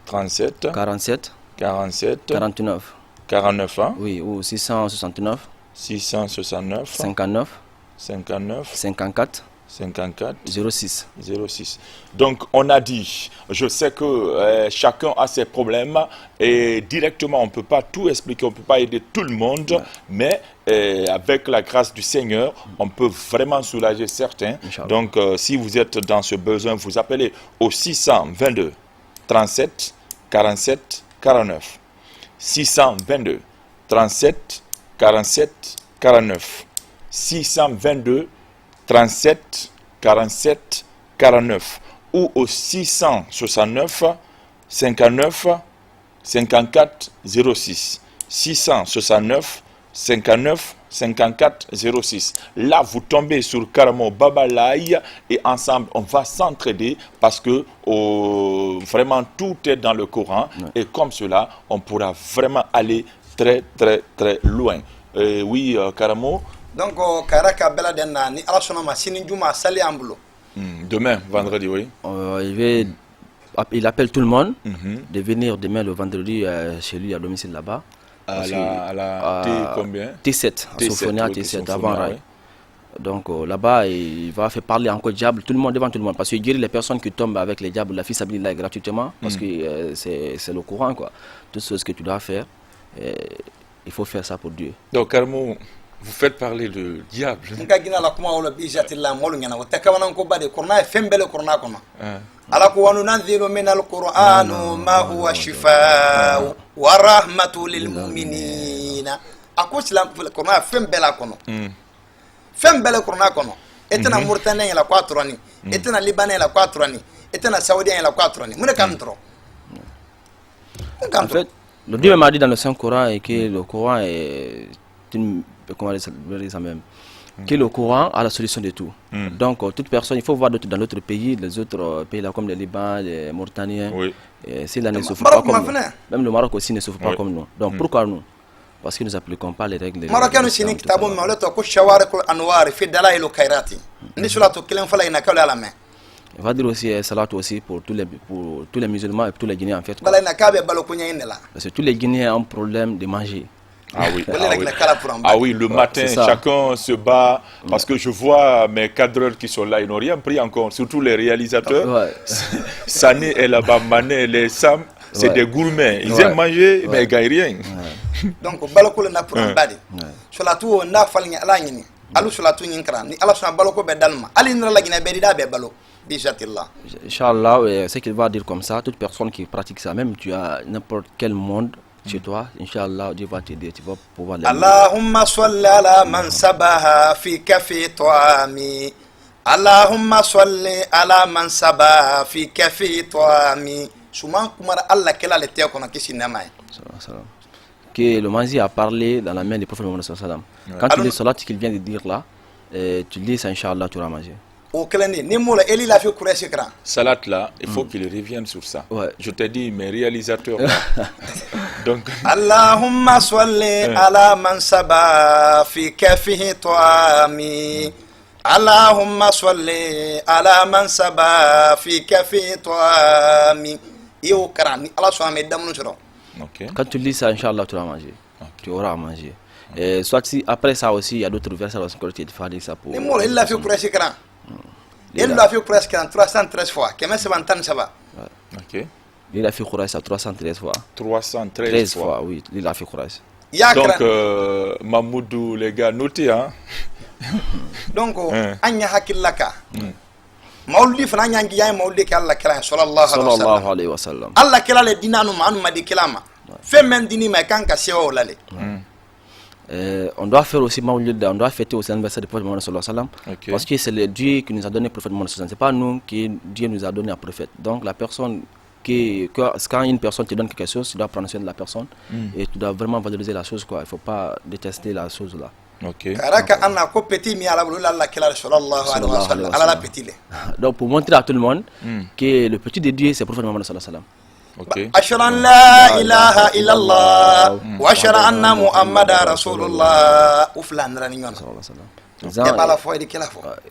37. 47. 47. 49. 49 ans. Oui, ou 669. 669. 59. 59. 54. 54. 06. 06. Donc, on a dit, je sais que chacun a ses problèmes et directement, on ne peut pas tout expliquer, on ne peut pas aider tout le monde, mais avec la grâce du Seigneur, on peut vraiment soulager certains. Donc, si vous êtes dans ce besoin, vous appelez au 622 37 47 49. 622 37 47 49. 622 37 47 49 ou au 669 59 54 06. 669 59 54 06. Là, vous tombez sur Karamo Babalai et ensemble, on va s'entraider parce que vraiment tout est dans le Coran et comme cela, on pourra vraiment aller très très très loin. Oui, Karamo. Donc karaka bela denna ni ala sona ma sini juma sali ambulo. Demain, vendredi, oui. Il appelle tout le monde de venir demain le vendredi chez lui à domicile là-bas. À la T combien? T7, à Sophonia T7 avant Rai. Donc là-bas, il va faire parler encore diable, tout le monde devant tout le monde. Parce qu'il guérit les personnes qui tombent avec les diables, la fille s'habille là gratuitement. Parce que c'est le courant, quoi. Tout ce que tu dois faire, il faut faire ça pour Dieu. Donc, Karamo, vous faites parler le diable. Nka gina la kuma wala bijatilla molu ngana wata kawana ko bade qur'an fembele qur'an kono ala ko wanu nanzilu min alquran ma huwa shifaa wa rahmatu lil mu'minina ako islam qur'an fembele kono fembele qur'an kono etana murtane la 4 ani etana libanais la 4 ani etana saoudien la 4 ani mun kam tro En fait, le Dieu m'a dit dans le Saint-Coran et que le Coran est une, comment dire ça même, que le Coran a la solution de tout. Donc, toute personne, il faut voir dans d'autres pays, les autres pays là, comme le Liban, les Mauritaniens, s'ils ne souffrent pas comme nous. Même le Maroc aussi ne souffre pas comme nous. Donc, pourquoi nous? Parce que nous n'appliquons pas les règles. Marocains sini kitabu mawleto ko shawarikul anwar fi dalail khairati. Ni sulatu kilen fala ina kala la main. On va dire aussi salat aussi pour tous les musulmans et tous les Guinéens en fait. Parce que tous les Guinéens ont un problème de manger. Ah oui, ah oui, le matin, chacun se bat parce que je vois mes cadreurs qui sont là, ils n'ont rien pris encore, surtout les réalisateurs. Sané et là-bas, Mané, les Sam, c'est des gourmets. Ils aiment manger, mais ils ne gagnent rien. Donc, baloko na pour un badi. Solatu na falni ala nyini. Alu solatu nyinkra. Ni ala sona baloko be dalma. Ali nra la Guinée be dida be balo. Inch'Allah, c'est qu'il va dire comme ça, toute personne qui pratique ça, même tu as n'importe quel monde chez toi, Inch'Allah, Dieu va t'aider, tu vas pouvoir l'aider. Allahumma salli ala man sabaha fi kafi toami. Allahumma salli ala man sabaha fi kafi toami. Souman kumara Allah kela le teo kona kisi namai. Que le Manzi a parlé dans la main du prophète Mohammed sallallahu alayhi wa sallam. Quand tu lis salat qu'il vient de dire là, tu lis ça, Inch'Allah, tu auras mangé. Salat là, il faut qu'il revienne sur ça. Je t'ai dit, mes réalisateurs là. Donc Allahumma salli ala man saba fi kafihi toami. Allahumma salli ala man saba fi kafihi toami. Yo karani Allah soit mes dames nous. Quand tu lis ça, Inch'Allah, tu auras mangé. Tu auras mangé. Et soit si après ça aussi, il y a d'autres versets dans le Coran qui font ça pour. Il l'a fait pour il l'a fait presque 313 fois. Ok. Il a fait Khourais à 313 fois. 313 fois, oui. Il a fait Khourais. Donc, Mamoudou, les gars, notez, hein. Donc, Anya Hakilaka. Mauldi Fananya Giya Mauldi Kalla Kala, sallallahu alayhi wa sallam. Allah Kala le dinanu Manu Madikilama. Fais même dini Makanka Seo Lale. On doit faire aussi Maulid, on doit fêter aussi l'anniversaire du prophète Mohammed sallallahu alayhi wa sallam, parce que c'est le Dieu qui nous a donné le prophète Mohammed sallallahu alayhi wa sallam. C'est pas nous qui Dieu nous a donné un prophète. Donc la personne quand une personne te donne quelque chose, tu dois prendre soin de la personne et tu dois vraiment valoriser la chose quoi. Il faut pas détester la chose là. Donc pour montrer à tout le monde que le petit de Dieu c'est le prophète Mohammed sallallahu alayhi wa sallam. أشهد أن لا إله إلا الله وأشهد أن محمدا رسول الله وفلان رانيون.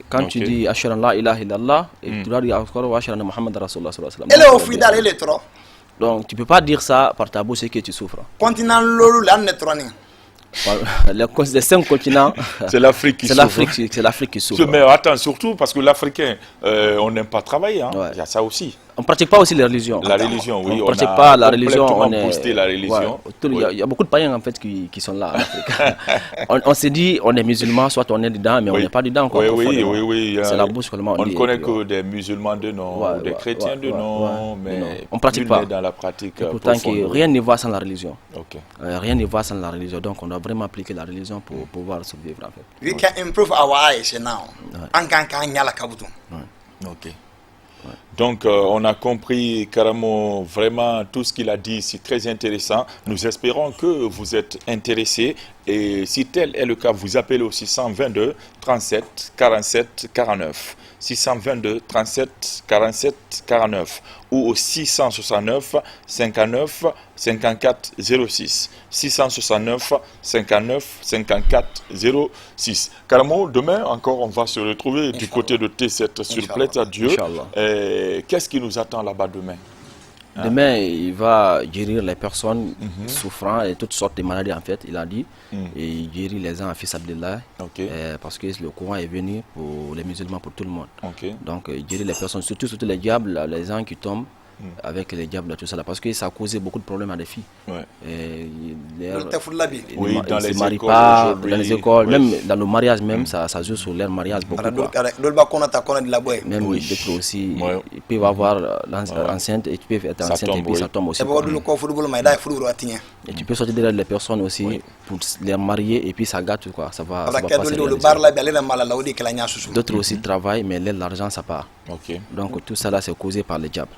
Quand tu dis Ashhadu an la ilaha illallah, et tu dois dire encore Ashhadu anna Muhammadan Rasulullah sallallahu alayhi wa sallam. Donc tu peux pas dire ça par ta bouche, c'est que tu souffres. Les 5 continents, c'est l'Afrique qui souffre. C'est l'Afrique qui souffre. Mais attends, surtout parce que l'Africain, on n'aime pas travailler. Hein. Il y a ça aussi. On ne pratique pas aussi les religions. La religion, oui. On ne pratique pas la religion. On est boosté la religion. Il y a beaucoup de païens en fait qui sont là en Afrique. On s'est dit, on est musulman, soit on est dedans, mais on n'est pas dedans. Oui. C'est la bouche seulement. On ne connaît que des musulmans de nom, des chrétiens de nom, mais on ne pratique pas. Dans la pratique. Pourtant, rien ne va sans la religion. Rien ne va sans la religion. Donc, on doit vraiment appliquer la religion pour pouvoir survivre en fait. We can improve our eyes now. Ok. Donc, on a compris carrément vraiment tout ce qu'il a dit, c'est très intéressant. Nous espérons que vous êtes intéressés et si tel est le cas, vous appelez au 622 37 47 49. 622 37 47 49 ou au 669 59 54 06 669 59 54 06. Carrément, demain encore on va se retrouver du côté de T7 sur Plaît à Dieu. Qu'est-ce qui nous attend là-bas demain? Demain, il va guérir les personnes souffrant et toutes sortes de maladies en fait, il a dit. Et il guérit les gens en fils Abdullah. Parce que le courant est venu pour les musulmans, pour tout le monde. Donc il guérit les personnes, surtout les diables, les gens qui tombent avec les diables, tout ça là, parce que ça a causé beaucoup de problèmes à des filles. Ils ne se marient pas dans les écoles, même dans le mariage même, ça joue sur leur mariage beaucoup. Même d'autres aussi, ils peuvent avoir enceinte et tu peux être enceinte et puis ça tombe aussi. Et tu peux sortir derrière les personnes aussi pour les marier et puis ça gâte quoi, ça va passer. D'autres aussi travaillent mais l'argent ça part. Donc tout ça là c'est causé par les diables.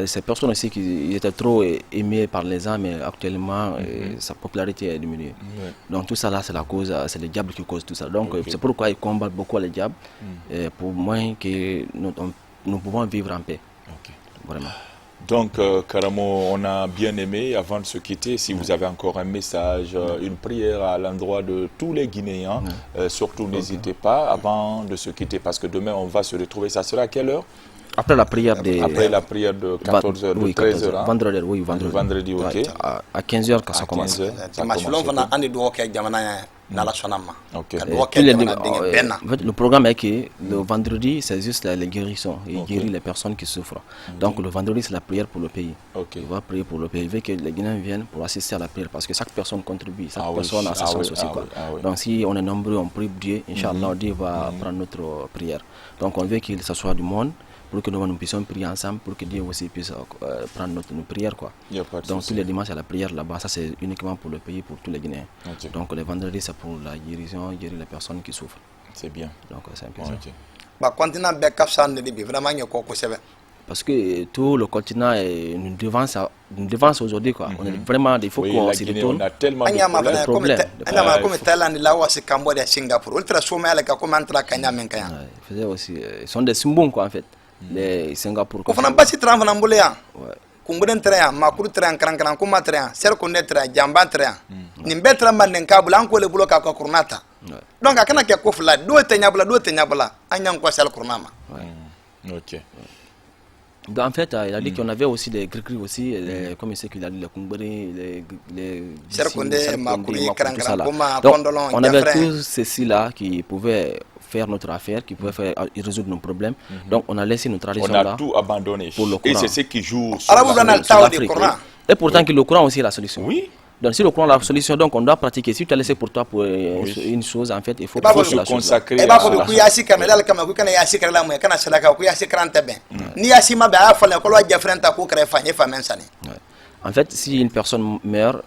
Ces personnes aussi qui étaient trop aimées par les gens, mais actuellement, sa popularité est diminuée. Donc tout ça là, c'est la cause, c'est le diable qui cause tout ça. Donc c'est pourquoi ils combattent beaucoup le diable, pour moins que nous pouvons vivre en paix. Vraiment. Donc, Karamo, on a bien aimé, avant de se quitter, si vous avez encore un message, une prière à l'endroit de tous les Guinéens, surtout n'hésitez pas avant de se quitter, parce que demain, on va se retrouver. Ça sera à quelle heure? Après la prière de 14h, de 13h. Hein? Vendredi, ok. À 15h quand ça commence. Le programme est que le vendredi, c'est juste les guérissons. Il guérit les personnes qui souffrent. Donc le vendredi, c'est la prière pour le pays. Il va prier pour le pays. Il veut que les Guinéens viennent pour assister à la prière, parce que chaque personne contribue. Chaque personne a sa chance aussi. Donc si on est nombreux, on prie Dieu. Inch'Allah, Dieu va prendre notre prière. Donc on veut qu'il s'assoie du monde, pour que nous puissions prier ensemble, pour que Dieu aussi puisse prendre nos prières. Donc tous les dimanches, à la prière là-bas, ça c'est uniquement pour le pays, pour tous les Guinéens. Donc les vendredis, c'est pour la guérison, guérir les personnes qui souffrent. C'est bien. Donc c'est un peu ça. Parce que tout le continent nous devance aujourd'hui. On est vraiment, il faut qu'on s'y retourne. On a tellement de problèmes. Ils sont des Simbons, quoi, en fait. Les Singapour. Kunguden tren makuru tren kran kuma tren ser ko netra jamba tren ni betra man kabula an ko le bulo ka ko kurnata donc akana ke ko fula do te nyabla anyang ko sel kurnama. OK. En fait, il a dit qu'on avait aussi des gris aussi, comme il sait qu'il a dit les Kumbari, les donc on avait tous ceux-ci-là qui pouvaient faire notre affaire, qui pouvaient résoudre nos problèmes. Donc on a laissé nos traditions là. On a tout abandonné. Pour le Coran. Et c'est ce qui joue sur l'Afrique. Et pourtant que le Coran aussi est la solution. Oui. Donc si le Coran est la solution, donc on doit pratiquer. Si tu as laissé pour toi pour une chose, en fait, il faut se consacrer à En fait, si une personne meurt,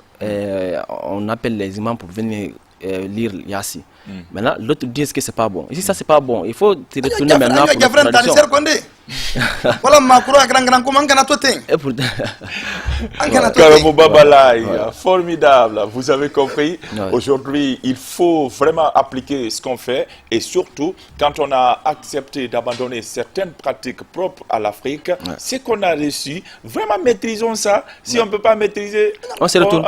on appelle les imams pour venir lire Yassi. Maintenant, l'autre dit que c'est pas bon. Ici, ça c'est pas bon. Il faut te retourner maintenant pour la tradition. Formidable, vous avez compris. Aujourd'hui, il faut vraiment appliquer ce qu'on fait, et surtout quand on a accepté d'abandonner certaines pratiques propres à l'Afrique, ce qu'on a reçu, vraiment maîtrisons ça. Si on ne peut pas maîtriser, on se retourne.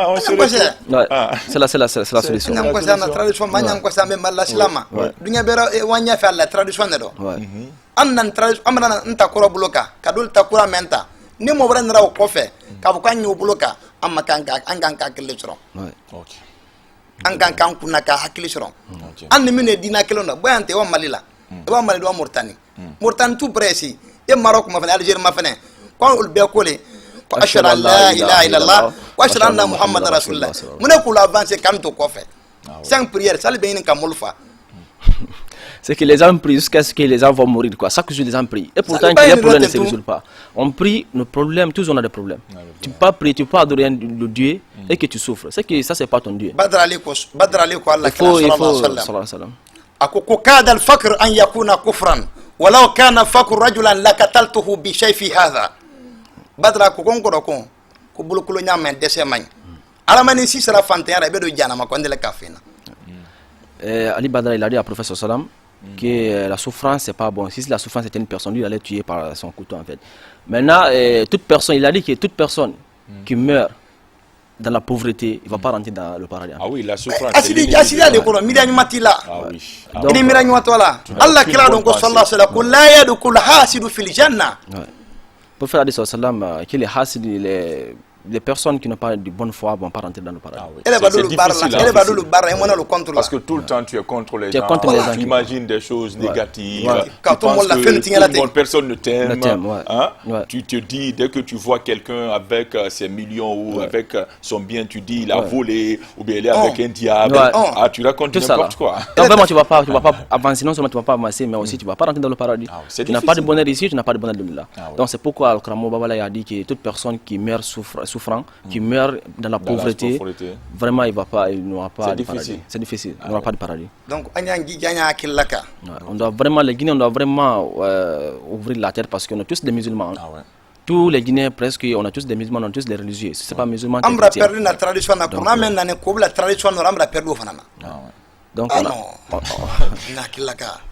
C'est la solution. Annan tradition amana ntakura buloka kadul takura menta ni mo bra nra ko fe ka bu kan buloka amma kan hakili soro an kan kunna ka hakili soro an ni mine dina kelona boyante wa malila wa mali do murtani tout presi e Maroc ma fa Algérie ma fa ne ko ul be ko le ko ashhadu an la ilaha illallah wa ashhadu anna muhammadar rasulullah mun ko la avancer kam to ko fe sans prière sal be ni kamulfa. C'est que les gens prient jusqu'à ce que les gens vont mourir. Chaque jour, les gens prient. Et pourtant, les problèmes ne se résolvent pas. On prie, nos problèmes, tous on a des problèmes. Tu ne peux pas prier, tu ne peux pas adorer le Dieu et que tu souffres. C'est que ça, c'est pas ton Dieu. Il faut كاد الفقر أن يكون كفرا ولو كان فقر رجلا لقتلته بسيف هذا بدر كون كون كبلو كلو نيام من دسمان على ما نسي سلا فانتيا ربيدو جانا ما كون دل كافينا. Ali Badra, il a dit à professeur Salam que la souffrance c'est pas bon. Si la souffrance était une personne, lui il allait tuer par son couteau en fait. Maintenant, toute personne, il a dit que toute personne qui meurt dans la pauvreté, il va pas rentrer dans le paradis. Ah oui, la souffrance. Ah oui. Allah kira donc sallallahu alayhi wa sallam la yadkhul hasidu fil janna. Pour faire dire Salam que les hasid les personnes qui n'ont pas de bonne foi vont pas rentrer dans le paradis. C'est difficile. Parce que tout le temps tu es contre les gens. Tu imagines des choses négatives. Tu penses que personne ne t'aime. Tu te dis, dès que tu vois quelqu'un avec ses millions ou avec son bien, tu dis il a volé ou bien il est avec un diable. Tu racontes n'importe quoi. Donc vraiment tu vas pas avancer, non seulement tu vas pas avancer, mais aussi tu vas pas rentrer dans le paradis. Tu n'as pas de bonheur ici, tu n'as pas de bonheur là. Donc c'est pourquoi le Kramo Babala a dit que toute personne qui meurt souffre souffrant, qui meurt dans la pauvreté, vraiment il n'aura pas de paradis. C'est difficile, il n'aura pas de paradis. Donc, On doit vraiment, les Guinéens, on doit vraiment ouvrir la tête parce qu'on est tous des musulmans. Tous les Guinéens presque, on a tous des musulmans, on a tous des religieux. Si ce n'est pas musulman, on a perdu la tradition, la tradition, on a perdu. Donc,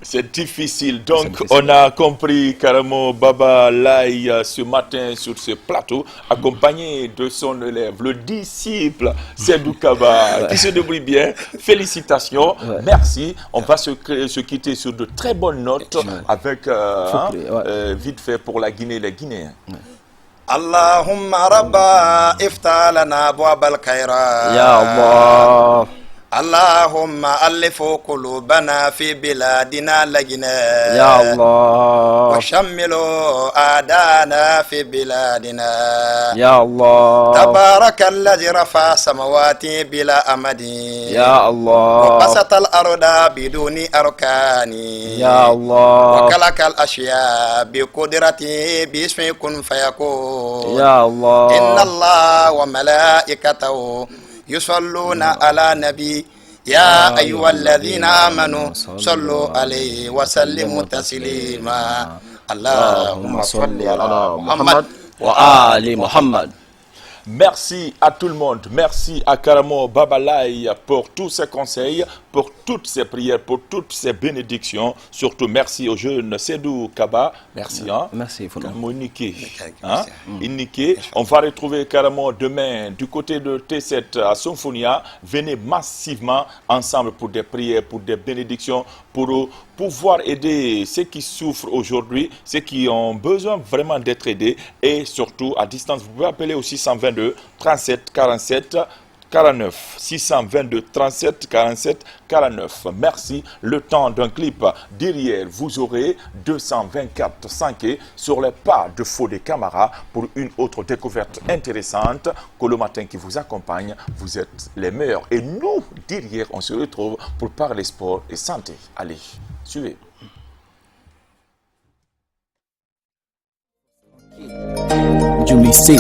c'est difficile. Donc, on a compris carrément Baba Laye ce matin sur ce plateau, accompagné de son élève, le disciple Seydou Kaba, qui se débrouille bien. Félicitations, merci. On va se quitter sur de très bonnes notes avec vite fait pour la Guinée, les Guinéens. Allahumma rabba iftalana abwabal khaira. Ya Allah. اللهم ألف قلوبنا في بلادنا لجنا يا الله وشملوا أعداءنا في بلادنا يا الله تبارك الذي رفع سماواتي بلا أمد يا الله وبسط الأرض بدون أركان يا الله وخلق الأشياء بقدرته باسم كن فيكون يا الله إن الله وملائكته يصلون على نبي يا أيها الذين آمنوا صلوا عليه وسلموا تسليما اللهم صل على محمد وآل محمد. Merci à tout le monde. Merci à Karamo Baba Laye pour tous ses conseils, pour toutes ses prières, pour toutes ses bénédictions. Surtout merci au jeune Seydou Kaba. Merci. Merci. On va retrouver Karamo demain du côté de T7 à Symphonia. Venez massivement ensemble pour des prières, pour des bénédictions, pour pouvoir aider ceux qui souffrent aujourd'hui, ceux qui ont besoin vraiment d'être aidés et surtout à distance. Vous pouvez appeler au 622 37 47 49. 622 37 47 49. Merci. Le temps d'un clip derrière, vous aurez 224 5 sur les pas de Fodé Camara pour une autre découverte intéressante. Colo Matin qui vous accompagne. Vous êtes les meilleurs. Et nous, derrière, on se retrouve pour parler sport et santé. Allez, suivez. Julie C.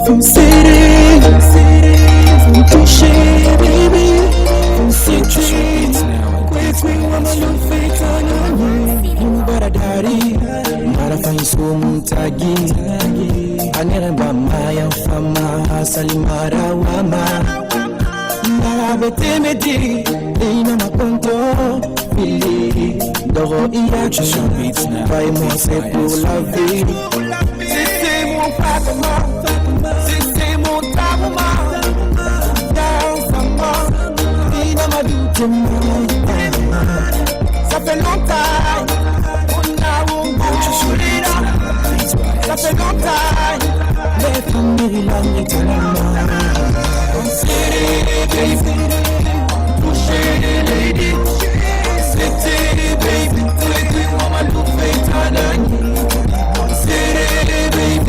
From city, from touché, baby, from city. With me, I'm a little fake on you. You better daddy, but I find so mutagi. I never buy my fama, Salimara Wama. Mara temedi, ina makonto, fili. Doro iya, vai moi c'est pour la vie. C'est mon papa. C'est mon tabouma, ça fait longtemps, on a un beau ça fait longtemps, les familles l'année de la main. C'était toucher les ladies, c'était baby, on m'a tout fait à l'année. C'était baby.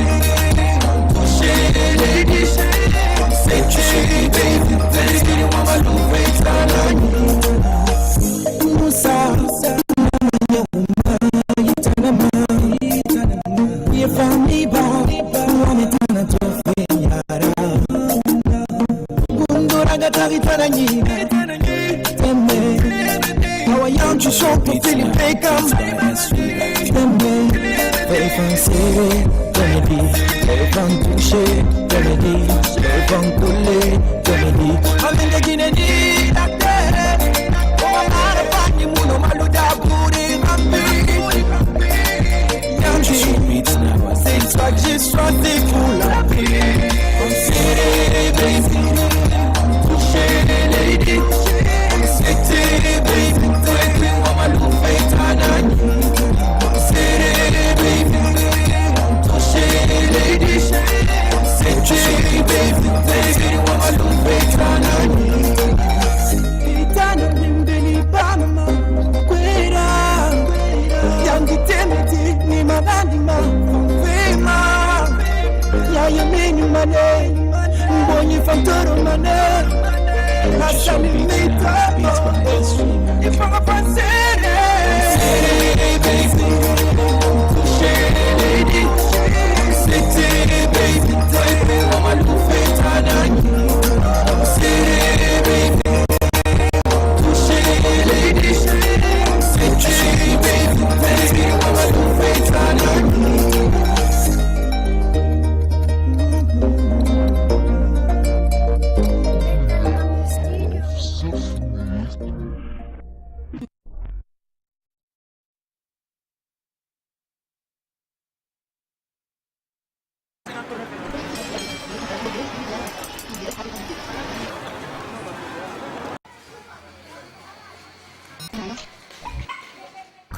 C'était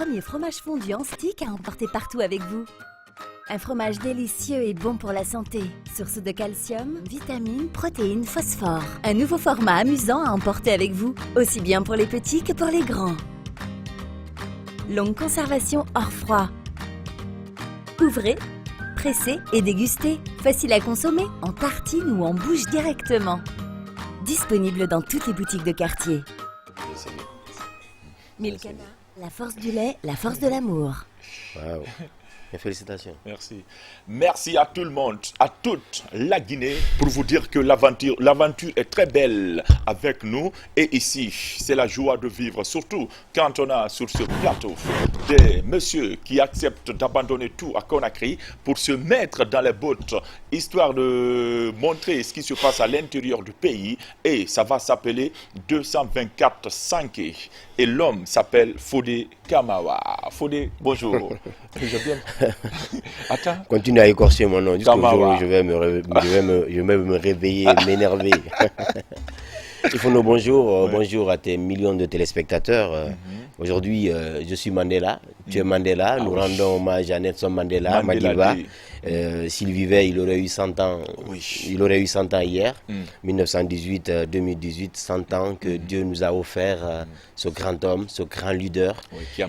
premier fromage fondu en stick à emporter partout avec vous. Un fromage délicieux et bon pour la santé. Source de calcium, vitamines, protéines, phosphore. Un nouveau format amusant à emporter avec vous, aussi bien pour les petits que pour les grands. Longue conservation hors froid. Ouvrez, pressez et dégustez. Facile à consommer, en tartine ou en bouche directement. Disponible dans toutes les boutiques de quartier. Milkana, la force du lait, la force de l'amour. Waouh. Félicitations. Merci. Merci à tout le monde, à toute la Guinée, pour vous dire que l'aventure est très belle avec nous. Et ici, c'est la joie de vivre, surtout quand on a sur ce plateau des messieurs qui acceptent d'abandonner tout à Conakry pour se mettre dans les bottes, histoire de montrer ce qui se passe à l'intérieur du pays. Et ça va s'appeler 224-5. Et l'homme s'appelle Fodé Kamawa. Fodé, bonjour. Je viens. Attends. Continue à écorcher mon nom jusqu'au jour où je vais me réveiller, m'énerver. Il faut nos bonjours, bonjour à tes millions de téléspectateurs. Aujourd'hui, je suis Mandela, tu es Mandela. Nous rendons hommage à Nelson Mandela, Madiba. S'il vivait, il aurait eu 100 ans. Il aurait eu 100 ans hier, 1918-2018, 100 ans que Dieu nous a offert ce grand homme, ce grand leader, qui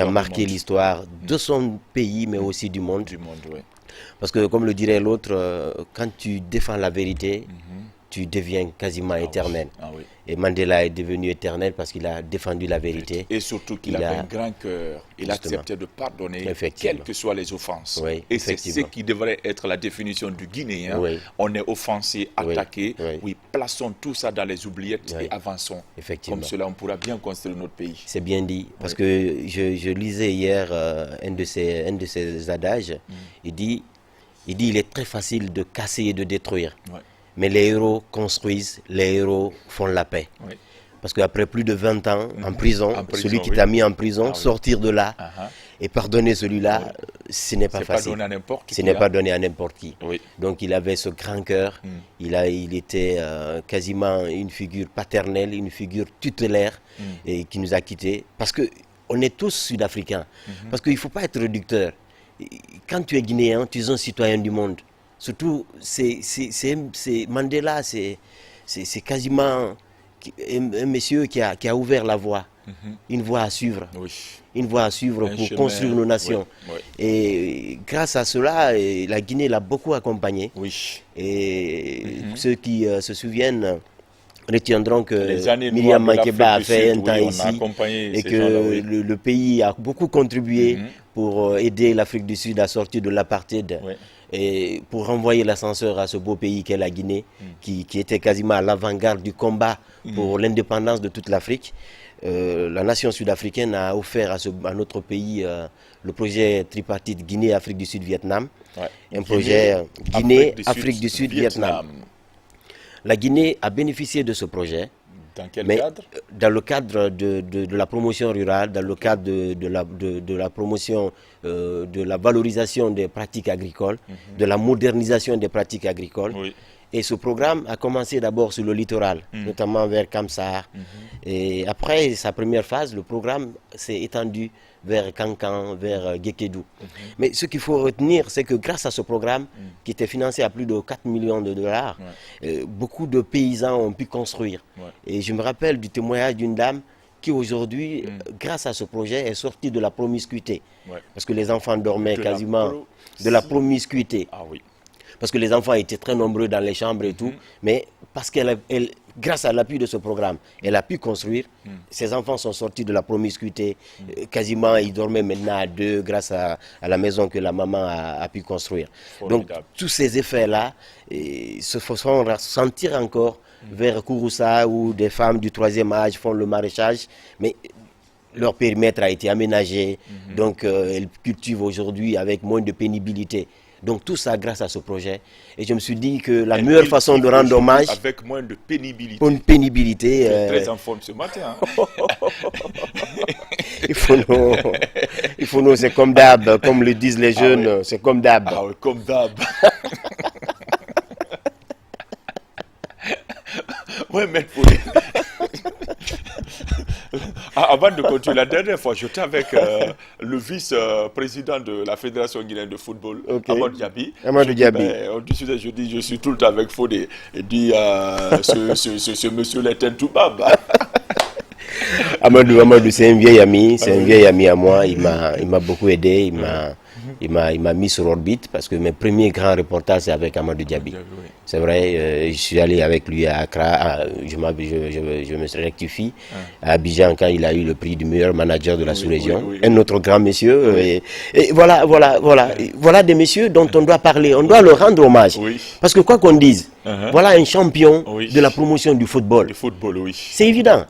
a marqué l'histoire de son pays, mais aussi du monde. Parce que, comme le dirait l'autre, quand tu défends la vérité, tu deviens quasiment éternel. Et Mandela est devenu éternel parce qu'il a défendu la vérité. Et surtout qu'il avait un grand cœur. Il acceptait de pardonner, quelles que soient les offenses. Et c'est ce qui devrait être la définition du Guinéen. On est offensé, attaqué. Plaçons tout ça dans les oubliettes et avançons. Comme cela, on pourra bien construire notre pays. C'est bien dit. Parce que je lisais hier un de ces adages. Il dit, il est très facile de casser et de détruire. Mais les héros construisent, les héros font la paix. Parce qu'après plus de 20 ans en prison, celui qui t'a mis en prison, sortir de là et pardonner celui-là, ce n'est pas facile. Ce n'est pas donné à n'importe qui. Donc il avait ce grand cœur, il était quasiment une figure paternelle, une figure tutélaire et qui nous a quittés. Parce qu'on est tous sud-africains. Parce qu'il ne faut pas être réducteur. Quand tu es guinéen, tu es un citoyen du monde. Surtout, Mandela, c'est quasiment un monsieur qui a ouvert la voie, une voie à suivre, une voie à suivre pour construire nos nations. Et grâce à cela, la Guinée l'a beaucoup accompagné. Et ceux qui se souviennent retiendront que Myriam Makeba a fait un temps ici et que le pays a beaucoup contribué pour aider l'Afrique du Sud à sortir de l'apartheid. Et pour renvoyer l'ascenseur à ce beau pays qu'est la Guinée, qui était quasiment à l'avant-garde du combat pour l'indépendance de toute l'Afrique. La nation sud-africaine a offert à notre pays le projet tripartite Guinée, Afrique du Sud, Vietnam. Un projet Guinée, Afrique du Sud, Vietnam. La Guinée a bénéficié de ce projet. Dans quel cadre? Dans le cadre de la promotion rurale, dans le cadre de la promotion, de la valorisation des pratiques agricoles, de la modernisation des pratiques agricoles. Et ce programme a commencé d'abord sur le littoral, notamment vers Kamsar. Et après sa première phase, le programme s'est étendu vers Kankan, vers Gekedou. Mais ce qu'il faut retenir, c'est que grâce à ce programme, qui était financé à plus de 4 millions de dollars, beaucoup de paysans ont pu construire. Et je me rappelle du témoignage d'une dame qui aujourd'hui, grâce à ce projet, est sortie de la promiscuité. Parce que les enfants dormaient quasiment de la promiscuité. Parce que les enfants étaient très nombreux dans les chambres et tout, mais parce grâce à l'appui de ce programme, elle a pu construire. Ces enfants sont sortis de la promiscuité. Quasiment, ils dormaient maintenant à deux grâce à la maison que la maman a pu construire. Donc, tous ces effets-là se font ressentir encore vers Kouroussa, où des femmes du 3e âge font le maraîchage, mais leur périmètre a été aménagé. Donc, elles cultivent aujourd'hui avec moins de pénibilité. Donc tout ça grâce à ce projet. Et je me suis dit que la meilleure façon de rendre hommage... Avec moins de pénibilité. Pour une pénibilité... Tu es très en forme ce matin. Il faut nous, c'est comme d'hab, comme le disent les jeunes, c'est comme d'hab. Ah oui, comme d'hab. Oui, mais Avant de continuer, la dernière fois, j'étais avec le vice-président de la Fédération guinéenne de football, Amadou Diaby. Je dis, je suis tout le temps avec Fodé. Il dit, ce monsieur-là est un toubab. Amadou, c'est un vieil ami à moi. Il m'a beaucoup aidé. Il m'a mis sur orbite parce que mes premiers grands reportages, c'est avec Amadou Diaby. C'est vrai, je suis allé avec lui à Accra, je me rectifie, à Abidjan quand il a eu le prix du meilleur manager de la sous-région. Un autre grand monsieur. Et voilà des messieurs dont on doit parler, on doit leur rendre hommage. Parce que quoi qu'on dise, voilà un champion de la promotion du football. C'est évident.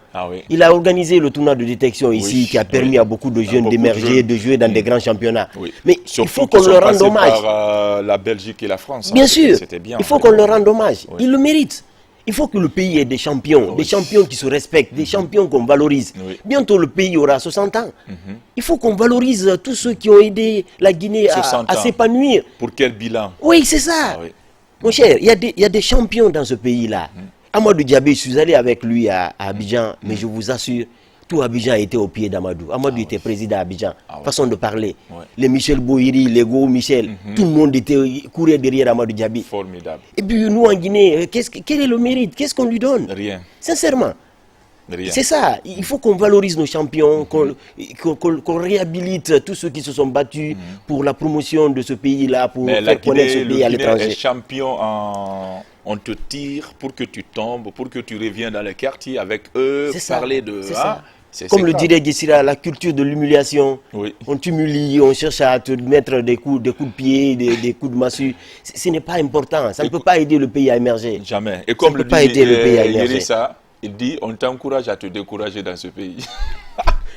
Il a organisé le tournoi de détection ici qui a permis à beaucoup de jeunes d'émerger, de jouer dans des grands championnats. Mais il faut qu'on leur rende hommage. Par la Belgique et la France. Bien sûr, il faut qu'on leur rende hommage. Ils le méritent. Il faut que le pays ait des champions qui se respectent, des champions qu'on valorise. Bientôt le pays aura 60 ans. Il faut qu'on valorise tous ceux qui ont aidé la Guinée à s'épanouir. Pour quel bilan? Oui, c'est ça. Mon cher, il y a des champions dans ce pays-là. Amadou Diaby, je suis allé avec lui à Abidjan, mais je vous assure, tout Abidjan était au pied d'Amadou. Amadou était président d'Abidjan. Façon de parler. Les Michel Bohiri, les Go Michel, tout le monde courait derrière Amadou Diaby. Formidable. Et puis nous en Guinée, quel est le mérite? Qu'est-ce qu'on lui donne? Rien. Sincèrement. C'est ça. Il faut qu'on valorise nos champions, qu'on réhabilite tous ceux qui se sont battus pour la promotion de ce pays-là, pour faire connaître ce pays à l'étranger. Les champions on te tire pour que tu tombes, pour que tu reviennes dans les quartiers avec eux, parler de... Comme le dirait Guessira, la culture de l'humiliation. On t'humilie, on cherche à te mettre des coups de pied, des coups de massue. Ce n'est pas important. Ça ne peut pas aider le pays à émerger. Jamais. Et comme le dit Yerissa, il dit, on t'encourage à te décourager dans ce pays.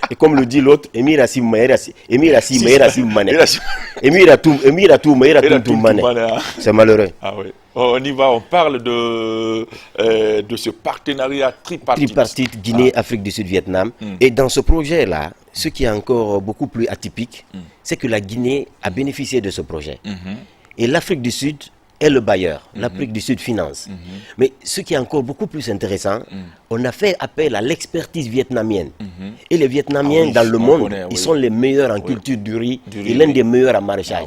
Et comme le dit l'autre, Emir Assim Mané. C'est malheureux. On y va, on parle de ce partenariat tripartite Guinée-Afrique du Sud-Vietnam. Et dans ce projet-là, ce qui est encore beaucoup plus atypique, c'est que la Guinée a bénéficié de ce projet. Et l'Afrique du Sud est le bailleur. L'Afrique du Sud finance. Mais ce qui est encore beaucoup plus intéressant, on a fait appel à l'expertise vietnamienne. Et les Vietnamiens dans le monde, ils sont les meilleurs en culture du riz et l'un des meilleurs en maraîchage.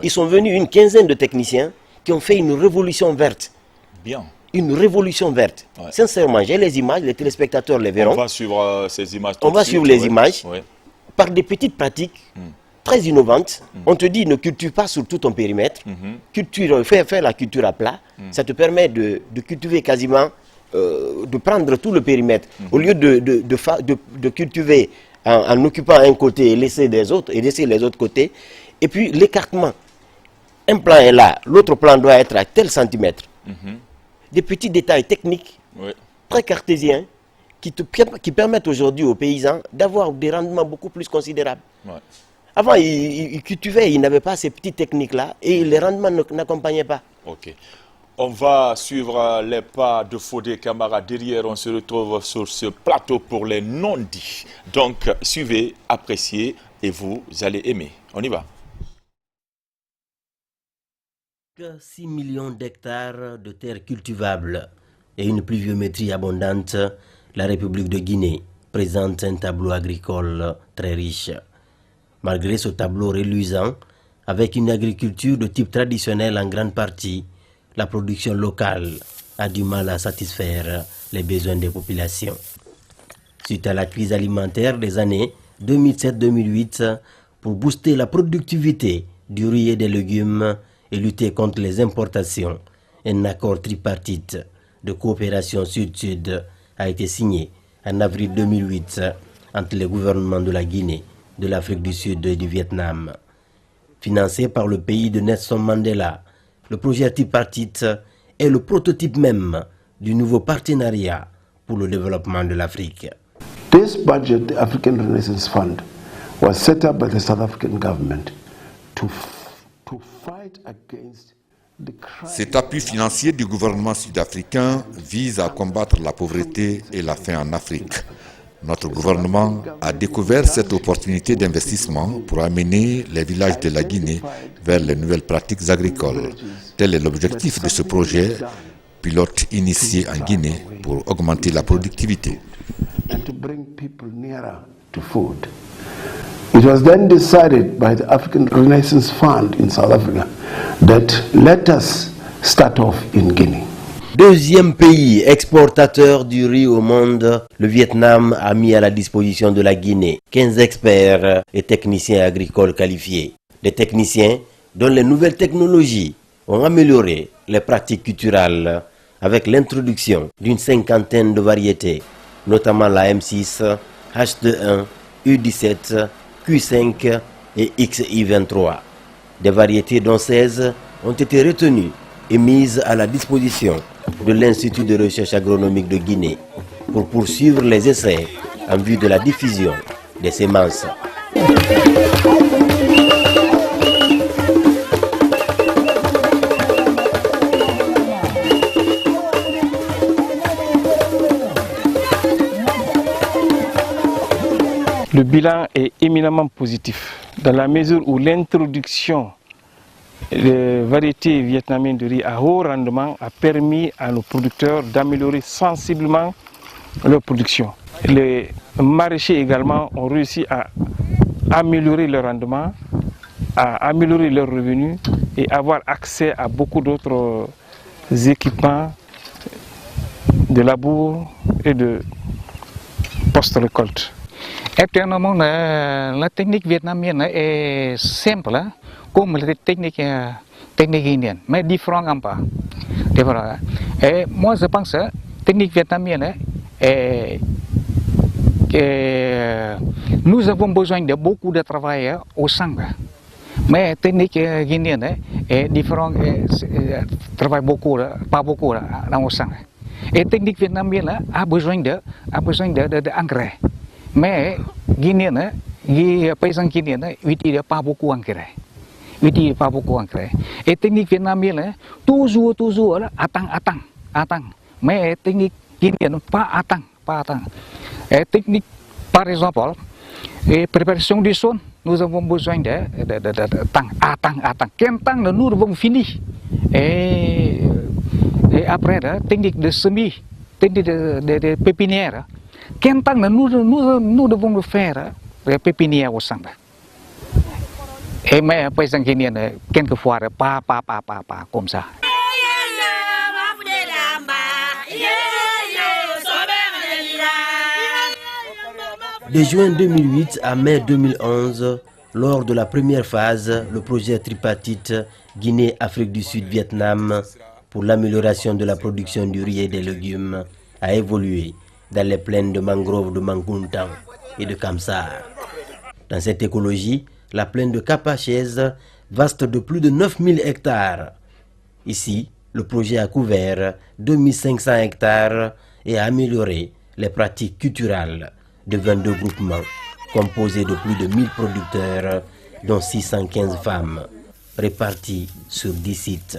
Ils sont venus une quinzaine de techniciens qui ont fait une révolution verte. Une révolution verte. Sincèrement, j'ai les images, les téléspectateurs les verront. On va suivre ces images. On va suivre les images par des petites pratiques très innovantes. On te dit ne cultive pas sur tout ton périmètre. Fais la culture à plat. Ça te permet de cultiver quasiment, de prendre tout le périmètre. Au lieu de cultiver en occupant un côté et laisser les autres côtés. Et puis l'écartement. Un plan est là, l'autre plan doit être à tel centimètre. Des petits détails techniques, très cartésiens, qui permettent aujourd'hui aux paysans d'avoir des rendements beaucoup plus considérables. Avant, ils cultivaient, ils n'avaient pas ces petites techniques-là et les rendements n'accompagnaient pas. On va suivre les pas de Fodé Camara. Derrière, on se retrouve sur ce plateau pour les non-dits. Donc, suivez, appréciez et vous allez aimer. On y va. 6 millions d'hectares de terres cultivables et une pluviométrie abondante, la République de Guinée présente un tableau agricole très riche. Malgré ce tableau reluisant, avec une agriculture de type traditionnel en grande partie, la production locale a du mal à satisfaire les besoins des populations. Suite à la crise alimentaire des années 2007-2008, pour booster la productivité du riz et des légumes, et lutter contre les importations, un accord tripartite de coopération sud-sud a été signé en avril 2008 entre les gouvernements de la Guinée, de l'Afrique du Sud et du Vietnam. Financé par le pays de Nelson Mandela, le projet tripartite est le prototype même du nouveau partenariat pour le développement de l'Afrique. This budget, the African Renaissance Fund, was set up by the South African government to fight against the crime. Cet appui financier du gouvernement sud-africain vise à combattre la pauvreté et la faim en Afrique. Notre gouvernement a découvert cette opportunité d'investissement pour amener les villages de la Guinée vers les nouvelles pratiques agricoles. Tel est l'objectif de ce projet pilote initié en Guinée pour augmenter la productivité. and to bring people nearer to food. It was then decided by the African Renaissance Fund in South Africa that let us start off in Guinea. Deuxième pays exportateur du riz au monde, le Vietnam a mis à la disposition de la Guinée 15 experts et techniciens agricoles qualifiés. Des techniciens dont les nouvelles technologies ont amélioré les pratiques culturelles avec l'introduction d'une cinquantaine de variétés, notamment la M6, H21, U17, Q5 et XI23. Des variétés dont 16 ont été retenues et mises à la disposition de l'Institut de recherche agronomique de Guinée pour poursuivre les essais en vue de la diffusion des semences. Le bilan est éminemment positif dans la mesure où l'introduction des variétés vietnamiennes de riz à haut rendement a permis à nos producteurs d'améliorer sensiblement leur production. Les maraîchers également ont réussi à améliorer leur rendement, à améliorer leurs revenus et avoir accès à beaucoup d'autres équipements de labour et de post-récolte. Actuellement, la technique vietnamienne est simple, comme la technique indienne, mais différente un peu. Et moi, je pense que la technique vietnamienne nous avons besoin de beaucoup de travail au sang. Mais la technique guinéenne est différente, travaille beaucoup, pas beaucoup dans le sang. Et la technique vietnamienne a besoin d'engrais. Mais les paysans guinéens n'utilisent pas beaucoup d'engrais. Et la technique vietnamienne, toujours, attend. Mais la technique guinéenne, pas attend. Et la technique, par exemple, la préparation du sol, nous avons besoin de attend. Quel temps nous avons fini? Et après, la technique de semis, technique de pépinière. Quel temps nous devons le faire, les pépinières au sang. Et mais les paysans guinéens, quelquefois, pas comme ça. De juin 2008 à mai 2011, lors de la première phase, le projet tripartite Guinée, Afrique du Sud, Vietnam pour l'amélioration de la production du riz et des légumes a évolué dans les plaines de mangroves de Manguntan et de Kamsar. Dans cette écologie, la plaine de Capachez, vaste de plus de 9000 hectares. Ici, le projet a couvert 2500 hectares et a amélioré les pratiques culturelles de 22 groupements composés de plus de 1000 producteurs, dont 615 femmes, répartis sur 10 sites.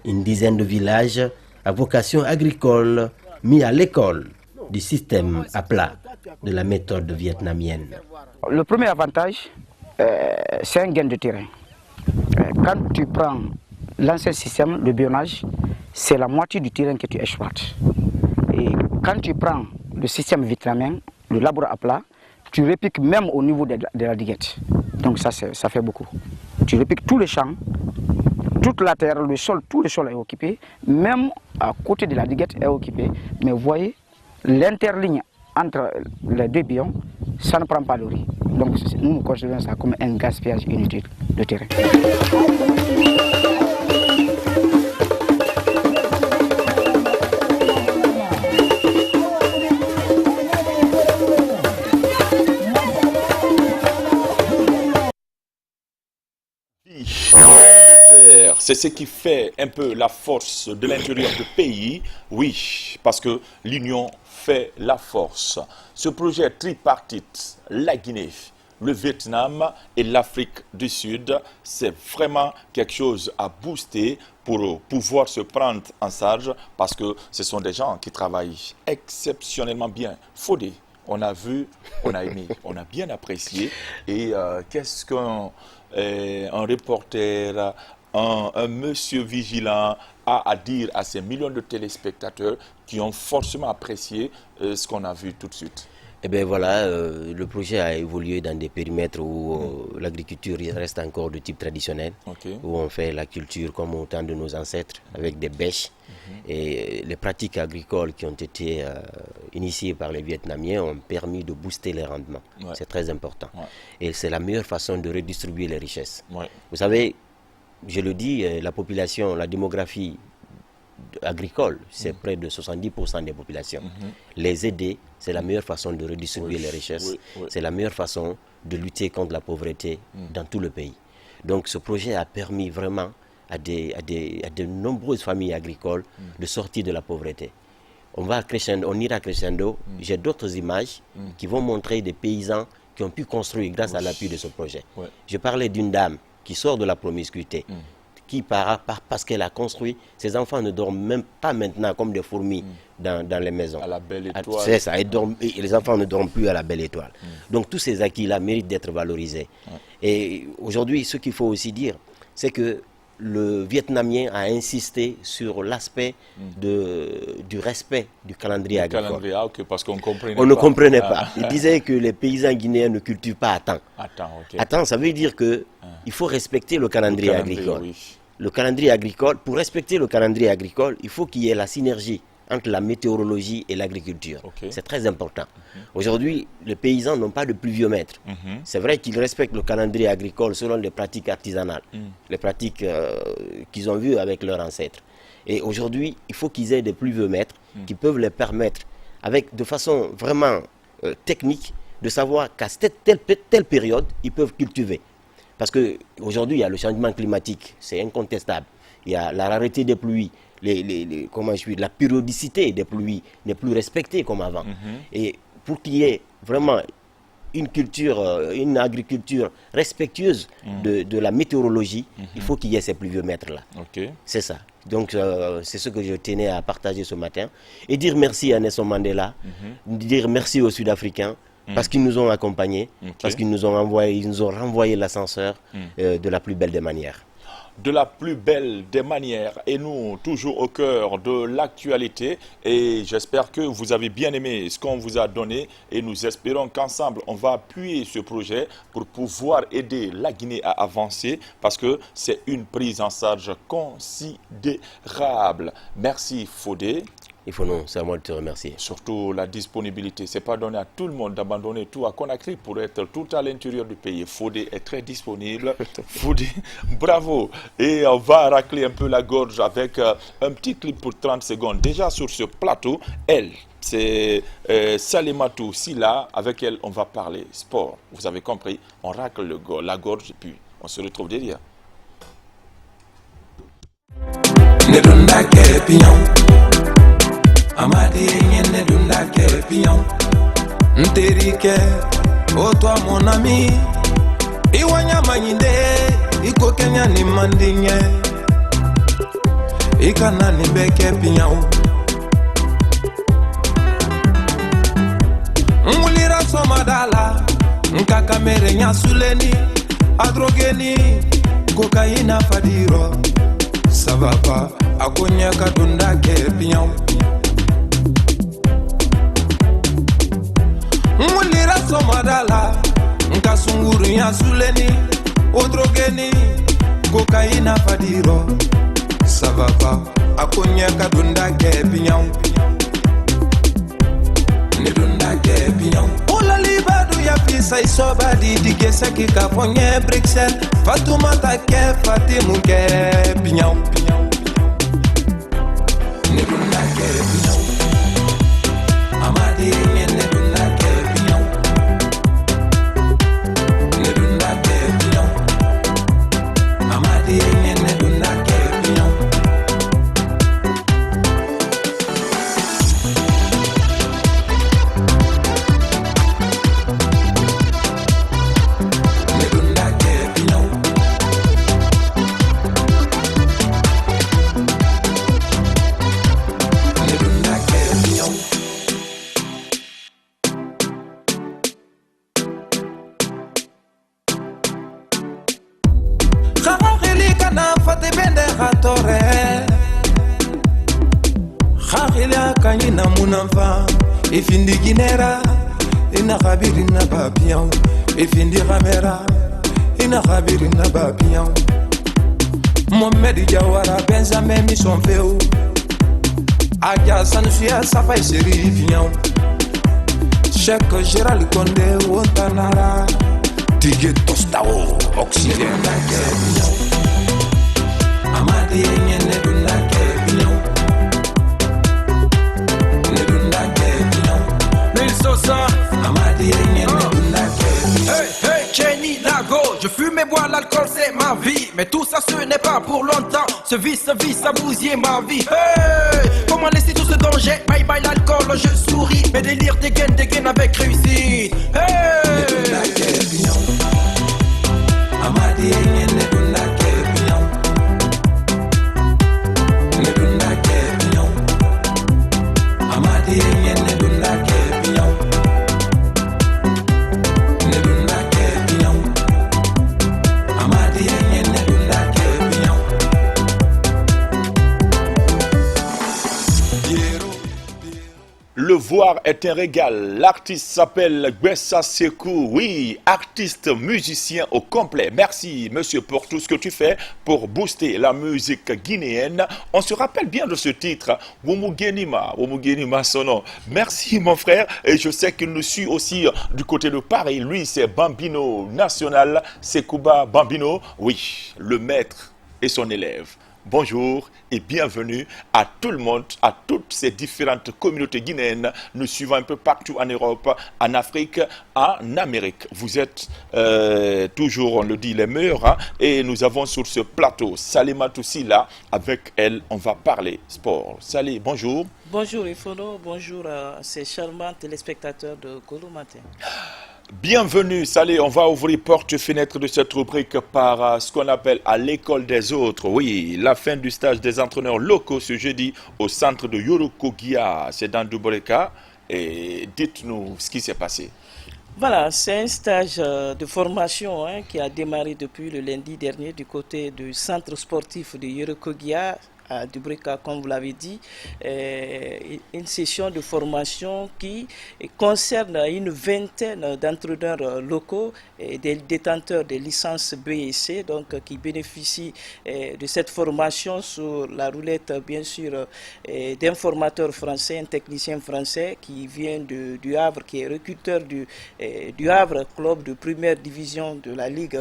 Une dizaine de villages à vocation agricole mis à l'école du système à plat de la méthode vietnamienne. Le premier avantage, c'est un gain de terrain. Quand tu prends l'ancien système, le bionnage, c'est la moitié du terrain que tu exploites. Et quand tu prends le système vietnamien, le labour à plat, tu repiques même au niveau de la diguette. Donc ça fait beaucoup. Tu repiques tous les champs, toute la terre, le sol, tout le sol est occupé, même à côté de la diguette est occupé. Mais vous voyez, l'interligne entre les deux bions, ça ne prend pas le riz. Donc nous considérons ça comme un gaspillage inutile de terrain. C'est ce qui fait un peu la force de l'intérieur du pays, oui, parce que l'union fait la force. Ce projet tripartite, la Guinée, le Vietnam et l'Afrique du Sud, c'est vraiment quelque chose à booster pour pouvoir se prendre en charge, parce que ce sont des gens qui travaillent exceptionnellement bien. Fodé, on a vu, on a aimé, on a bien apprécié. Et qu'est-ce qu'un reporter un monsieur vigilant a à dire à ces millions de téléspectateurs qui ont forcément apprécié ce qu'on a vu tout de suite? Eh bien voilà, le projet a évolué dans des périmètres où l'agriculture reste encore de type traditionnel, où on fait la culture comme au temps de nos ancêtres, avec des bêches. Et les pratiques agricoles qui ont été initiées par les Vietnamiens ont permis de booster les rendements. C'est très important. Et c'est la meilleure façon de redistribuer les richesses. Vous savez, je le dis, la population, la démographie agricole, c'est près de 70% des populations. Les aider, c'est la meilleure façon de redistribuer les richesses. C'est la meilleure façon de lutter contre la pauvreté dans tout le pays. Donc ce projet a permis vraiment à de nombreuses familles agricoles de sortir de la pauvreté. On ira crescendo. J'ai d'autres images qui vont montrer des paysans qui ont pu construire grâce à l'appui de ce projet. Je parlais d'une dame qui sort de la promiscuité, qui parce qu'elle a construit, ses enfants ne dorment même pas maintenant comme des fourmis dans les maisons. À la belle étoile. C'est ça, et les enfants ne dorment plus à la belle étoile. Donc tous ces acquis-là méritent d'être valorisés. Et aujourd'hui, ce qu'il faut aussi dire, c'est que le Vietnamien a insisté sur l'aspect du respect du calendrier agricole. Parce qu'on ne comprenait pas. Il disait que les paysans guinéens ne cultivent pas à temps. À temps, ça veut dire qu'il faut respecter le calendrier agricole. Le calendrier agricole, pour respecter le calendrier agricole, il faut qu'il y ait la synergie entre la météorologie et l'agriculture. C'est très important. Aujourd'hui, les paysans n'ont pas de pluviomètre. C'est vrai qu'ils respectent le calendrier agricole selon les pratiques artisanales, les pratiques qu'ils ont vues avec leurs ancêtres. Et aujourd'hui, il faut qu'ils aient des pluviomètres qui peuvent les permettre, de façon vraiment technique, de savoir qu'à telle période, ils peuvent cultiver. Parce qu'aujourd'hui, il y a le changement climatique, c'est incontestable. Il y a la rareté des pluies. La périodicité des pluies n'est plus respectée comme avant. Et pour qu'il y ait vraiment une agriculture respectueuse de la météorologie, il faut qu'il y ait ces pluviomètres-là. C'est ça. Donc c'est ce que je tenais à partager ce matin. Et dire merci à Nelson Mandela, dire merci aux Sud-Africains, parce qu'ils nous ont accompagnés, parce qu'ils nous ont renvoyé l'ascenseur de la plus belle des manières. De la plus belle des manières, et nous toujours au cœur de l'actualité, et j'espère que vous avez bien aimé ce qu'on vous a donné, et nous espérons qu'ensemble on va appuyer ce projet pour pouvoir aider la Guinée à avancer, parce que c'est une prise en charge considérable. Merci Fodé. Il faut non, c'est à moi de te remercier. Surtout la disponibilité. Ce n'est pas donné à tout le monde d'abandonner tout à Conakry pour être tout à l'intérieur du pays. Fodé est très disponible. Fodé, bravo. Et on va racler un peu la gorge avec un petit clip pour 30 secondes. Déjà sur ce plateau, c'est Salimatou Silla, avec elle on va parler sport. Vous avez compris, on racle la gorge et puis on se retrouve derrière. Amadi yene dunda kere pion Nterike, o toi mon ami Iwanya manyinde, iko kenya ni mandinye Ikana ni beke pion Mulira somadala, nkaka mere nyasuleni Adrogeni, kokaina fadiro Sababa, akonya kadunda kere pion Mulira somadala, nkasunguru ya suleni, odrogeni, kokaina fadiro. Savapa, akonya kadunda kepinyang. Nedunda kepinyang. Ola libadu ya pisa isobadi digesa kika ponye Bruxelles. Fatoumata ke Fatimu kepinyang. Nedunda kepinyang. Amadi nedunda kepinyang. makanyi na munamfa ifindi ginera ina khabiri na babiyan ifindi kamera ina khabiri na babiyan Mohamed Jawara Benjamin Mission Feu Aja Sanusia Safai Serifiyan Cheikh Gérald Condé Wontanara Tige Tostao Occident Amadi Nyene Dunake Biyan Hey, hey, Jenny Lago, je fume et bois, l'alcool c'est ma vie. Mais tout ça ce n'est pas pour longtemps. Ce vice a bousillé ma vie. Hey, comment laisser tout ce danger? Bye bye l'alcool, je souris. Mes délires dégaine avec réussite. Hey, Le voir est un régal. L'artiste s'appelle Gbessa Sekou. Oui, artiste, musicien au complet. Merci, monsieur, pour tout ce que tu fais pour booster la musique guinéenne. On se rappelle bien de ce titre, Womugenima son nom. Merci, mon frère. Et je sais qu'il nous suit aussi du côté de Paris. Lui, c'est Bambino National, Sekouba Bambino. Oui, le maître et son élève. Bonjour et bienvenue à tout le monde, à toutes ces différentes communautés guinéennes, nous suivons un peu partout en Europe, en Afrique, en Amérique. Vous êtes toujours, on le dit, les meilleurs, hein, et nous avons sur ce plateau Salima Toussila. Avec elle, on va parler sport. Salih, bonjour. Bonjour Ifono, bonjour à ces charmants téléspectateurs de Kolo Matin. Bienvenue, Salih. On va ouvrir porte-fenêtre de cette rubrique par ce qu'on appelle à l'école des autres. Oui, la fin du stage des entraîneurs locaux ce jeudi au centre de Yorokogia. C'est dans Duboleka. Et dites-nous ce qui s'est passé. Voilà, c'est un stage de formation qui a démarré depuis le lundi dernier du côté du centre sportif de Yorokogia. À Dubrika, comme vous l'avez dit, une session de formation qui concerne une vingtaine d'entraîneurs locaux et des détenteurs de licences B et C, donc qui bénéficient de cette formation sur la roulette, bien sûr, d'un formateur français, un technicien français qui vient du Havre, qui est recruteur du Havre, club de première division de la Ligue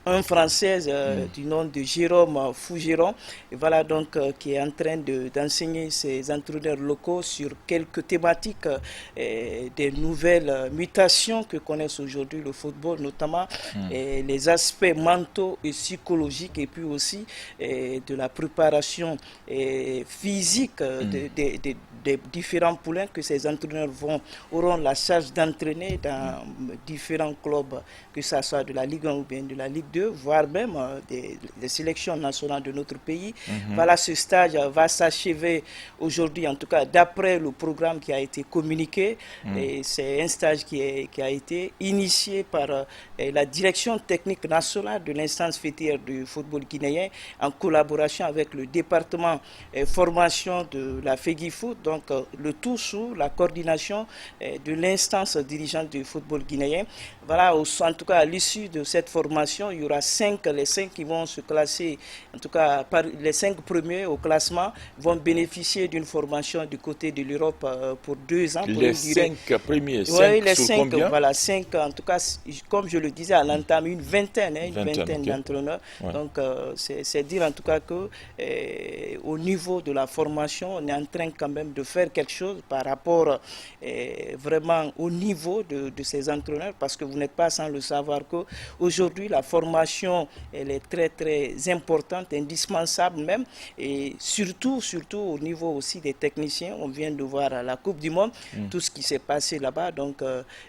1 française du nom de Jérôme Fougeron. Et voilà donc qui est en train d'enseigner ses entraîneurs locaux sur quelques thématiques des nouvelles mutations que connaissent aujourd'hui le football, notamment les aspects mentaux et psychologiques, et puis aussi de la préparation physique des différents poulains que ces entraîneurs auront la charge d'entraîner dans différents clubs, que ce soit de la Ligue 1 ou bien de la Ligue 2, voire même des sélections nationales de notre pays. Voilà, ce stage va s'achever aujourd'hui, en tout cas d'après le programme qui a été communiqué. Et c'est un stage qui a été initié par la direction technique nationale de l'instance fêtière du football guinéen en collaboration avec le département formation de la FEGIFOOT, donc le tout sous la coordination de l'instance dirigeante du football guinéen. Voilà, en tout cas à l'issue de cette formation, il y aura les 5 qui vont se classer, en tout cas les 5 premiers au classement vont bénéficier d'une formation du côté de l'Europe pour 2 ans. Pour les 5 premiers, 5 oui, les sur 5, combien? Voilà, 5 en tout cas, comme je le disais à l'entame, une vingtaine okay. d'entraîneurs. Ouais. Donc c'est dire en tout cas que au niveau de la formation, on est en train quand même de faire quelque chose par rapport vraiment au niveau de ces entraîneurs, parce que vous n'êtes pas sans le savoir qu'aujourd'hui la formation elle est très très importante, indispensable même, et surtout au niveau aussi des techniciens. On vient de voir à la Coupe du Monde tout ce qui s'est passé là-bas, donc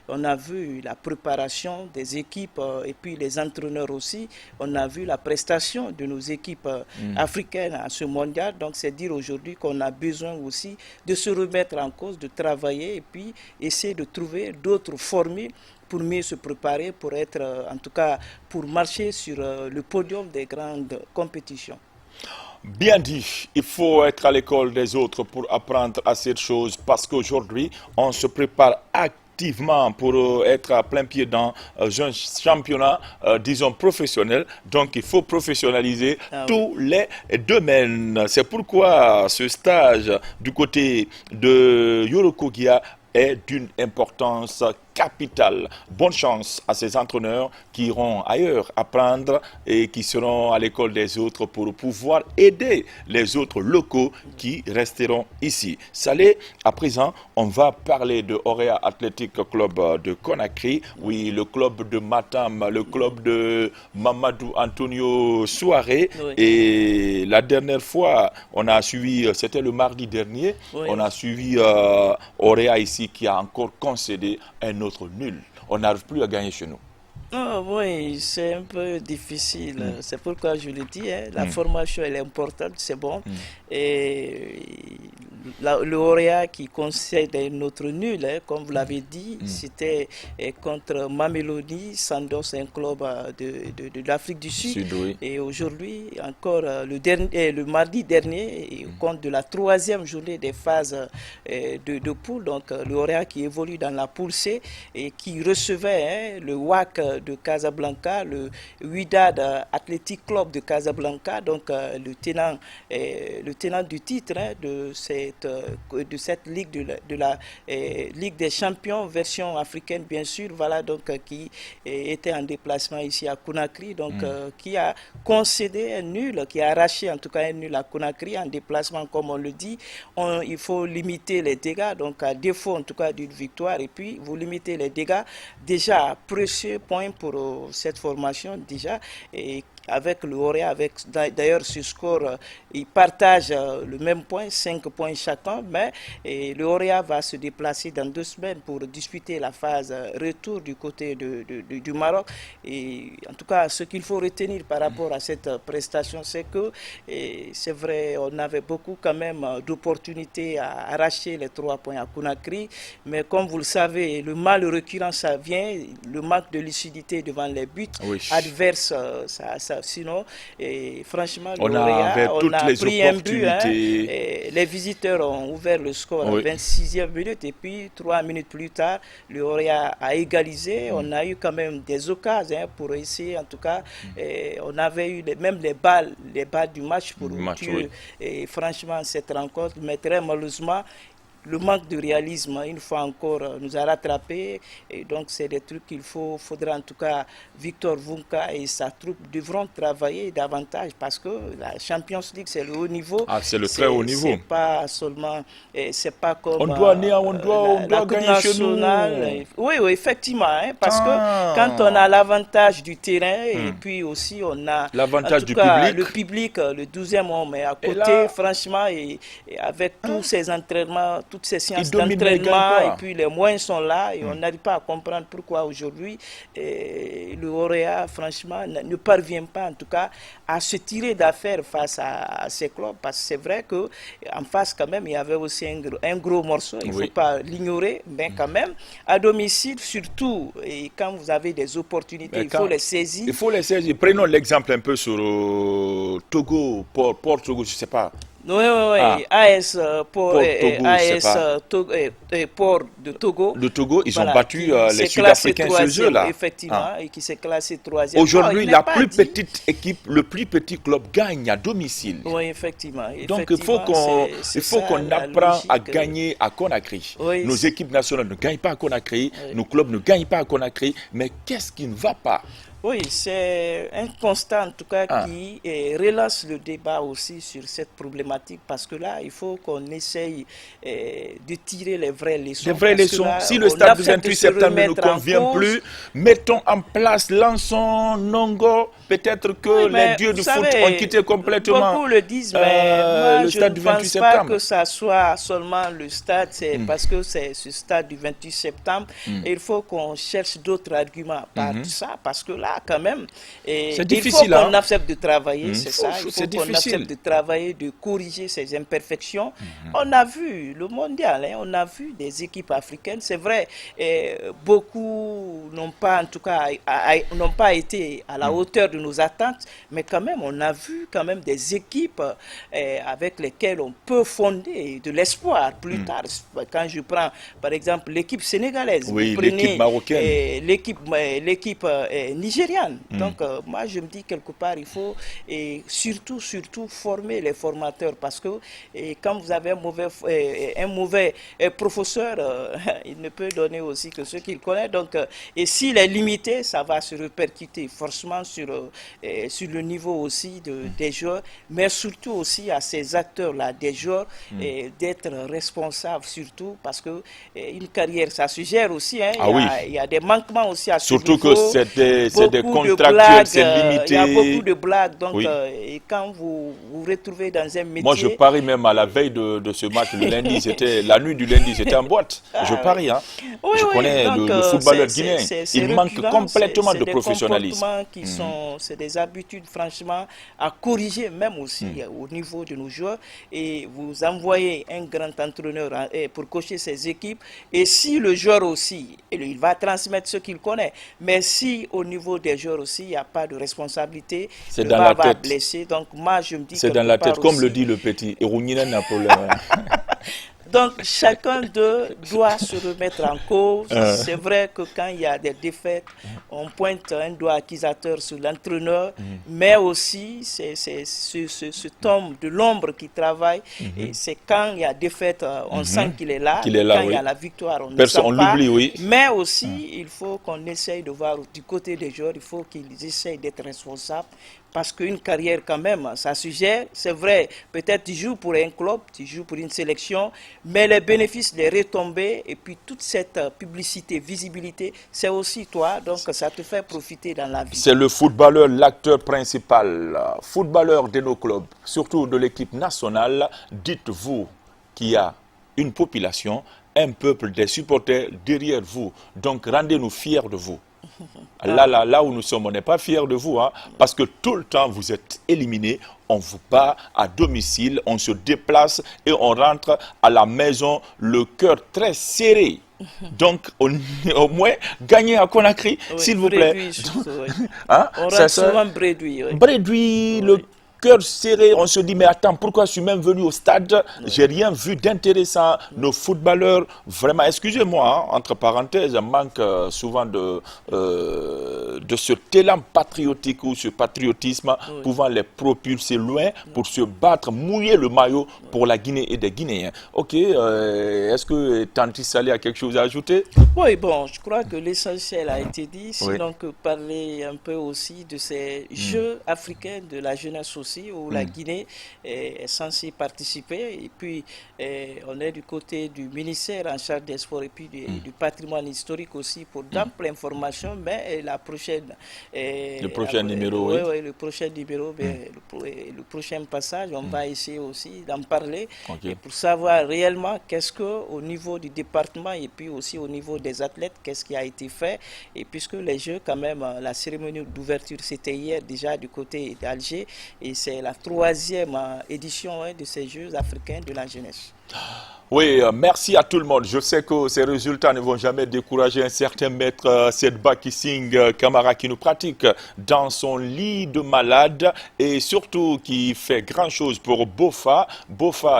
on a vu la préparation des équipes et puis les entraîneurs aussi, on a vu la prestation de nos équipes africaines à ce mondial. Donc c'est dire aujourd'hui qu'on a besoin aussi de se remettre en cause, de travailler et puis essayer de trouver d'autres formules pour mieux se préparer, pour être, en tout cas, pour marcher sur le podium des grandes compétitions. Bien dit, il faut être à l'école des autres pour apprendre à cette chose parce qu'aujourd'hui, on se prépare activement pour être à plein pied dans un championnat, disons, professionnel. Donc, il faut professionnaliser tous les domaines. C'est pourquoi ce stage du côté de Yorokogia est d'une importance capitale. Bonne chance à ces entraîneurs qui iront ailleurs apprendre et qui seront à l'école des autres pour pouvoir aider les autres locaux qui resteront ici. Salé, à présent, on va parler de Orea Athletic Club de Conakry. Oui, le club de Matam, le club de Mamadou Antonio Souaré. Oui. Et la dernière fois, on a suivi, c'était le mardi dernier, oui. On a suivi Orea ici qui a encore concédé un autre nul. On n'arrive plus à gagner chez nous. Oh, oui, c'est un peu difficile. C'est pourquoi je le dis, hein, la formation elle est importante, c'est bon. Et le Orea qui concède notre nul, hein, comme vous l'avez dit, c'était contre Mamelodi Sundowns, un club de l'Afrique du Sud. Oui. Et aujourd'hui, encore le mardi dernier, au compte de la 3e journée des phases de poule, donc le Orea qui évolue dans la poule C et qui recevait le WAC de Casablanca, le Wydad Athletic Club de Casablanca, donc le tenant du titre, hein, de cette ligue de la Ligue des Champions version africaine, bien sûr, voilà, donc qui était en déplacement ici à Conakry, donc qui a concédé un nul, qui a arraché en tout cas un nul à Conakry en déplacement, comme on le dit. Il faut limiter les dégâts, donc à défaut en tout cas d'une victoire, et puis vous limitez les dégâts. Déjà précieux point pour cette formation déjà, et avec le Orea, avec d'ailleurs ce score, ils partagent le même point, 5 points chacun, mais le Orea va se déplacer dans 2 semaines pour disputer la phase retour du côté du Maroc. Et en tout cas, ce qu'il faut retenir par rapport à cette prestation, c'est que c'est vrai, on avait beaucoup quand même d'opportunités à arracher les 3 points à Conakry, mais comme vous le savez, le mal récurrent, ça vient, le manque de lucidité devant les buts adverses, sinon, et franchement, on a pris un but, hein, et les visiteurs ont ouvert le score à 26e minute, et puis 3 minutes plus tard, le Orea a égalisé. On a eu quand même des occasions, hein, pour essayer, en tout cas, on avait eu même les balles du match pour tuer, et franchement, cette rencontre, mais très malheureusement, le manque de réalisme, une fois encore, nous a rattrapés. Et donc, c'est des trucs qu'il faudra en tout cas, Victor Vunka et sa troupe devront travailler davantage parce que la Champions League, c'est le haut niveau. Ah, c'est le très haut niveau. C'est pas seulement, c'est pas comme on doit gagner chez nous. Oui, effectivement, hein, parce que quand on a l'avantage du terrain et puis aussi on a l'avantage du public. Le public, le 12e homme est à côté, là, franchement, et avec tous ces entraînements, toutes ces séances d'entraînement, et puis les moyens sont là, et on n'arrive pas à comprendre pourquoi aujourd'hui le Orea, franchement, ne parvient pas en tout cas à se tirer d'affaire face à ces clubs, parce que c'est vrai qu'en face quand même, il y avait aussi un gros morceau, il ne faut pas l'ignorer, mais quand même, à domicile surtout, et quand vous avez des opportunités, il faut les saisir. Il faut les saisir. Prenons l'exemple un peu sur Togo, Port Togo, je ne sais pas. Oui, AS Port de Togo. Le Togo, ils ont battu les Sud-Africains ce jeu-là. Effectivement, et qui s'est classé 3e. Aujourd'hui, la plus petite équipe, le plus petit club gagne à domicile. Oui, effectivement. Donc, il faut qu'on apprenne à gagner à Conakry. Oui, nos équipes nationales ne gagnent pas à Conakry, nos clubs ne gagnent pas à Conakry, mais qu'est-ce qui ne va pas? Oui, c'est un constat en tout cas qui relance le débat aussi sur cette problématique, parce que là, il faut qu'on essaye de tirer les vraies leçons. Les vraies leçons. Là, si le stade du 28 septembre ne nous convient plus, mettons en place, lançons Nongo. Peut-être que les dieux du foot ont quitté complètement. Beaucoup le disent, mais moi, je ne pense pas que ça soit seulement le stade, c'est parce que c'est ce stade du 28 septembre. Et il faut qu'on cherche d'autres arguments par tout ça, parce que là, là, quand même, c'est difficile, il faut qu'on accepte de travailler, c'est ça. Il faut qu'on accepte de travailler, de corriger ces imperfections. On a vu le mondial, hein, on a vu des équipes africaines, c'est vrai, beaucoup n'ont pas, en tout cas, n'ont pas été à la hauteur de nos attentes, mais quand même, on a vu quand même des équipes avec lesquelles on peut fonder de l'espoir plus tard. Quand je prends, par exemple, l'équipe sénégalaise, oui, l'équipe marocaine, l'équipe nigériane. Donc, moi, je me dis quelque part, il faut surtout former les formateurs, parce que quand vous avez un mauvais professeur, il ne peut donner aussi que ce qu'il connaît. Donc, et s'il est limité, ça va se répercuter forcément sur le niveau aussi des joueurs, mais surtout aussi à ces acteurs-là, des joueurs, d'être responsables surtout, parce que une carrière, ça se gère aussi. Hein. Il y a des manquements aussi à ce niveau. Surtout que c'est des contractuels, c'est limité. Il y a beaucoup de blagues. Donc, et quand vous vous retrouvez dans un métier... Moi, je parie même à la veille de ce match, le lundi, la nuit du lundi, j'étais en boîte. Je parie. Hein. Je connais le footballeur guinéen. Il manque complètement de professionnalisme. C'est des habitudes, franchement, à corriger, même aussi au niveau de nos joueurs. Et vous envoyez un grand entraîneur pour coacher ses équipes. Et si le joueur aussi, il va transmettre ce qu'il connaît. Mais si au niveau des joueurs aussi, il n'y a pas de responsabilité, c'est dans la tête. Blessé. Donc moi, je me dis c'est dans la tête, comme le dit le petit. Donc, chacun d'eux doit se remettre en cause. C'est vrai que quand il y a des défaites, on pointe un doigt accusateur sur l'entraîneur, mais aussi c'est cet homme de l'ombre qui travaille. Et c'est quand il y a défaite, on sent qu'il est là. Quand il y a la victoire, on ne sent pas. Oui. Mais aussi, il faut qu'on essaye de voir du côté des joueurs, il faut qu'ils essayent d'être responsables. Parce qu'une carrière, quand même, ça se gère. C'est vrai, peut-être tu joues pour un club, tu joues pour une sélection, mais les bénéfices, les retombées, et puis toute cette publicité, visibilité, c'est aussi toi. Donc, ça te fait profiter dans la vie. C'est le footballeur, l'acteur principal, footballeur de nos clubs, surtout de l'équipe nationale. Dites-vous qu'il y a une population, un peuple, des supporters derrière vous. Donc, rendez-nous fiers de vous. Là où nous sommes, on n'est pas fiers de vous, hein, parce que tout le temps vous êtes éliminés, on vous bat à domicile, on se déplace et on rentre à la maison le cœur très serré. Donc, au moins, gagner à Conakry, s'il vous plaît. Hein? On rentre souvent brédoui. Brédoui, le cœur serré, on se dit, mais attends, pourquoi je suis même venu au stade? J'ai rien vu d'intéressant. Nos footballeurs, vraiment, excusez-moi, hein, entre parenthèses, manquent souvent de ce élan patriotique ou ce patriotisme pouvant les propulser loin pour se battre, mouiller le maillot pour la Guinée et des Guinéens. Ok, est-ce que Tanti Salé a quelque chose à ajouter? Oui, bon, je crois que l'essentiel a été dit, sinon que parler un peu aussi de ces Jeux africains de la jeunesse aussi, où la Guinée est censée participer. Et puis, on est du côté du ministère en charge des sports et puis du patrimoine historique aussi pour d'amples informations. Mais le prochain numéro, le prochain passage, on va essayer aussi d'en parler pour savoir réellement qu'est-ce qu'au niveau du département et puis aussi au niveau des athlètes, qu'est-ce qui a été fait. Et puisque les Jeux, quand même, la cérémonie d'ouverture, c'était hier déjà du côté d'Alger. Et c'est la 3e édition de ces Jeux africains de la jeunesse. Oui, merci à tout le monde. Je sais que ces résultats ne vont jamais décourager un certain maître Sedba Kissing Camara qui nous pratique dans son lit de malade et surtout qui fait grand chose pour Bofa,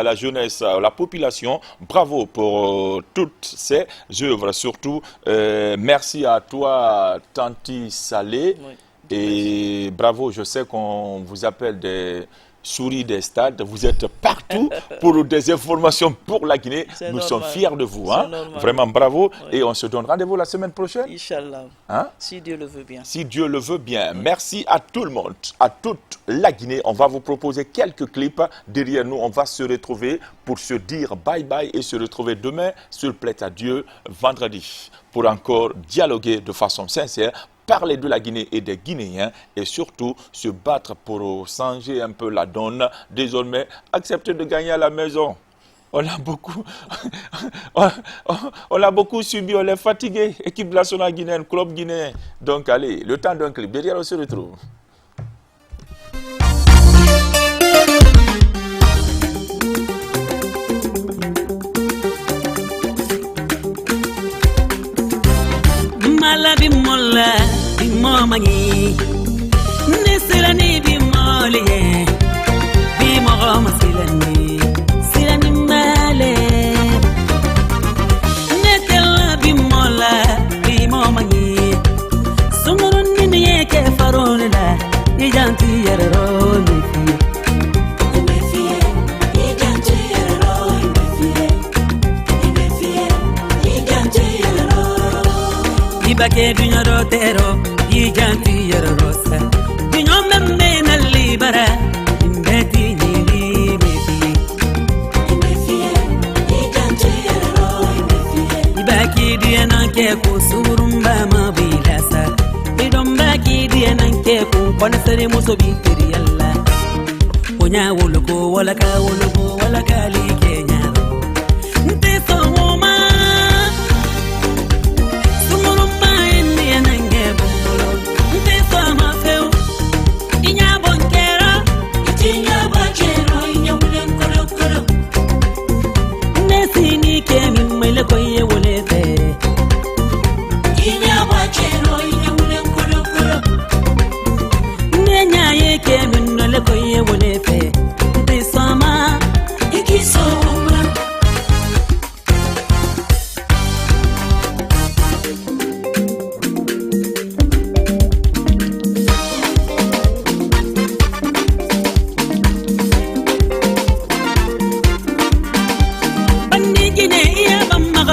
la jeunesse, la population. Bravo pour toutes ces œuvres. Surtout, merci à toi, Tanti Salé. Oui. Et bravo, je sais qu'on vous appelle des souris des stades, vous êtes partout pour des informations pour la Guinée. Nous sommes fiers de vous. Hein? Vraiment bravo. Oui. Et on se donne rendez-vous la semaine prochaine. Inch'Allah. Hein? Si Dieu le veut bien. Si Dieu le veut bien. Merci à tout le monde, à toute la Guinée. On va vous proposer quelques clips. Derrière nous, on va se retrouver pour se dire bye bye et se retrouver demain, s'il plaît à Dieu, vendredi, pour encore dialoguer de façon sincère, parler de la Guinée et des Guinéens et surtout se battre pour changer un peu la donne. Désormais, accepter de gagner à la maison. on l'a beaucoup subi, on est fatigué. Équipe nationale guinéenne, club guinéen. Donc allez, le temps d'un clip. Derrière, on se retrouve. Mala bimola bimomani nesilani bimole bimogoma silani male netela bimola bimomani sumurun ni ke faronela ijanti yerero mefie ijanti yerero mefie ijanti yerero ibake dunyaro tero ijanti yerero sa dunyo memme na libara imbeti ni mefie ijanti yerero ibaki diana ke kusurumba mabilasa idomba ki diana ke ku kona sere muso bitiri yalla onya woloko wala ka li kenya nte so woma sumurumba eni nange bolo nte so ma feu inya bonkera inya mulen koro nesini ke mimmele koye wolete inya mulen koro nenya ye ke mimmele koye wolete nte sama ikisoma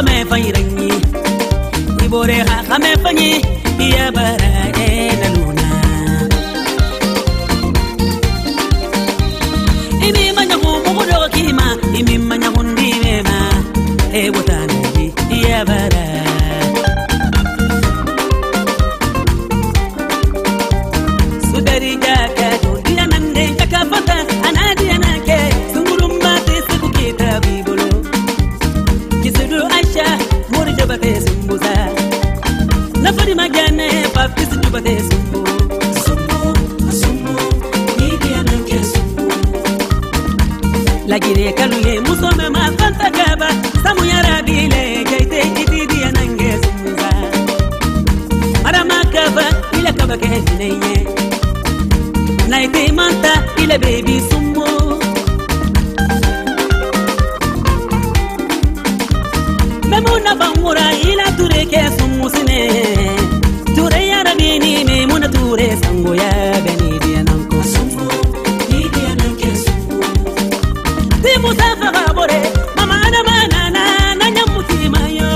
me fayrangi ibore ha khame fanyi ya bara na luna imi manya ko mo do kima imi manya hundi mema e botani ya bara sudari jaka do dianande jakafata anadi anake sungurumba tesu kitabi bolo kisidu aisha muri jabate sumbuza nafari magane papisi jabate sumbu nidi anake sumbu lagire kaluye musome makanta kaba samu yarabile jaite itidi anange sumbuza marama kaba ile kaba keneye naite manta ile baby sumbu memuna bangura ila ture ke sumusine ture yarabini memuna ture sango ya beni diananko sumbu ni diananke sumbu timu safa bore mama na manana na nyamuti mayo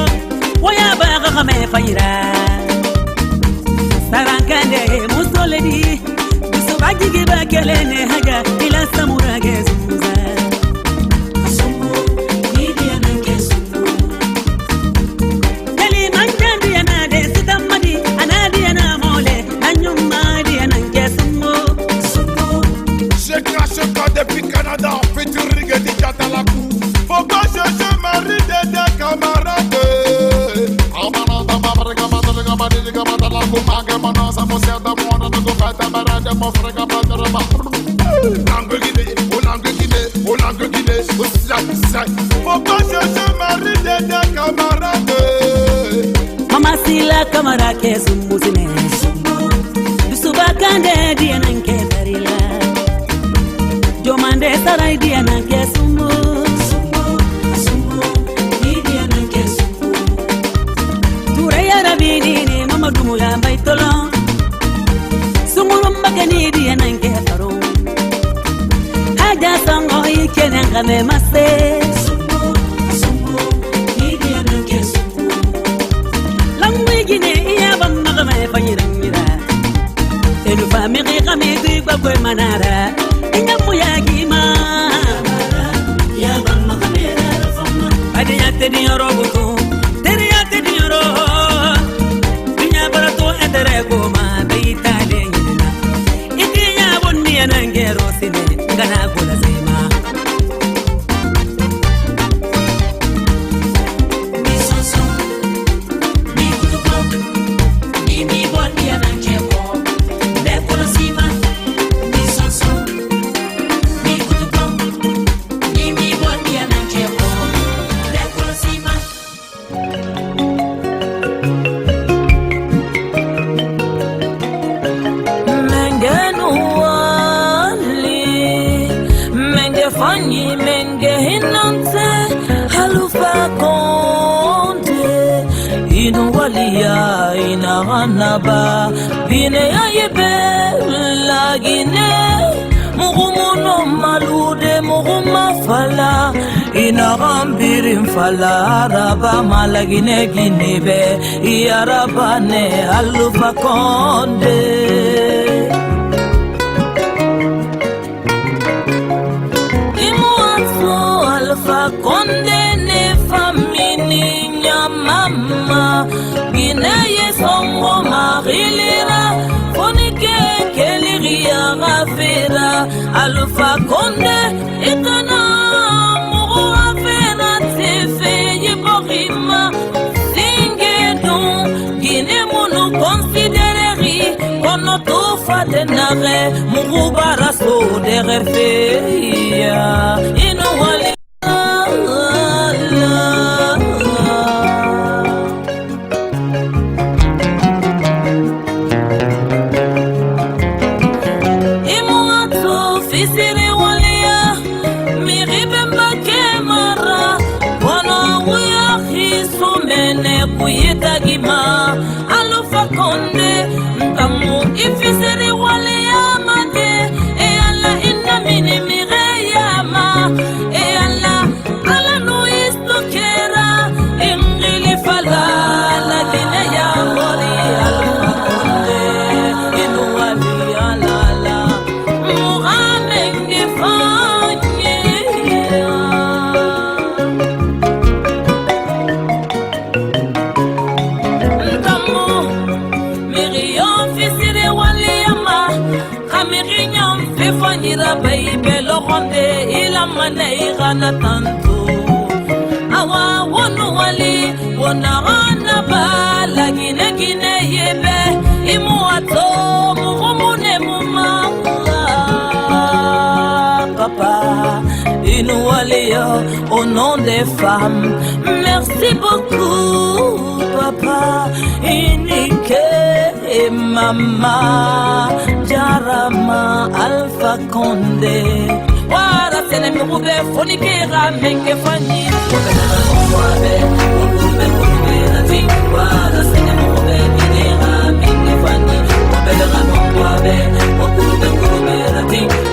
waya baga kame faira sarankande musoledi bisobaji giba kelene haja ila samura gezuza sumbu ni diananke sumbu depuis Canada, featuring et déjà dans la cour. Faut que je marie des camarades. Faut que je marie des camarades. Mama sila kamara ke sumbusine Bisubakande diananke tarila Jomande sarai diananke sumbu ni diananke sumbu Ture yarabini ni mama dumu ya baitolo Sumulumba ke ni diananke faro Aja sango ikene ngame mase ni diananke sumbu Langwigine iya bamma kame fanyirangira Elu famiri kame digba kwe manara Inyamu ya gima Ya bamma kame rafama Adi ya tedi yoro buku Teri ya tedi yoro Dunya barato edere goma Beita lengina Iti ya bonni ya nangero sine Ngana kula sema menge hinante halufa konte inu walia ina hanaba bine ayebe lagine mugumuno malude muguma fala ina gambirin fala raba malagine ginebe yarabane halufa konde Alpha Conde ne famini mama Guinée songo marilera Fonike keliria rafera Alpha Conde etana muro afera tefe yiborima Singedon Guinée munu considérer Kono tofa denare muru baraso de refeya Inu wali Alpha Conde ntamu ifisiri wale yamate e ala inna mini mireyama e ala no istokera ingili fala la gine ya mori Alpha Conde inu wali ala la muhamenge fanye Fanyira baby lo honde ila maneira na tanto awa wonu wali wona wana bala gine gine yebe imuato muhumune muma papa inu wali au nom des femmes merci beaucoup papa inike mama jarama Alpha Conde wara sene mi rube fonike ramenge fani wabe wara sene mi rube ni ramenge fani wabe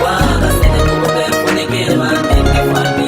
wara sene mi rube fonike ramenge fani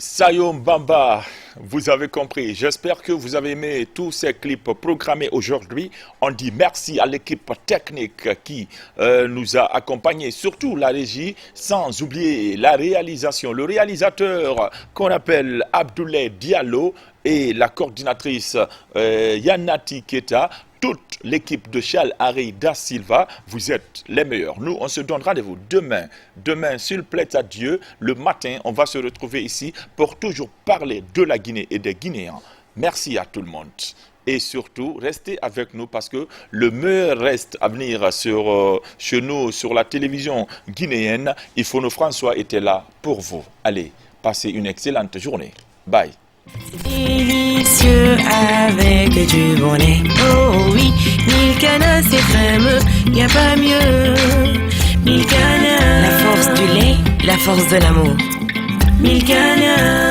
Sayo Mbamba, vous avez compris. J'espère que vous avez aimé tous ces clips programmés aujourd'hui. On dit merci à l'équipe technique qui nous a accompagnés, surtout la régie, sans oublier la réalisation. Le réalisateur qu'on appelle Abdoulaye Diallo et la coordinatrice Yanati Keta. Toute l'équipe de Charles Harry da Silva, vous êtes les meilleurs. Nous, on se donne rendez-vous demain. Demain, s'il plaît à Dieu, le matin, on va se retrouver ici pour toujours parler de la Guinée et des Guinéens. Merci à tout le monde. Et surtout, restez avec nous parce que le meilleur reste à venir chez nous, sur la télévision guinéenne. Ifono François était là pour vous. Allez, passez une excellente journée. Bye. Délicieux avec du bonnet. Oh oui, Milkana c'est fameux, y a pas mieux. Milkana, la force du lait, la force de l'amour. Milkana.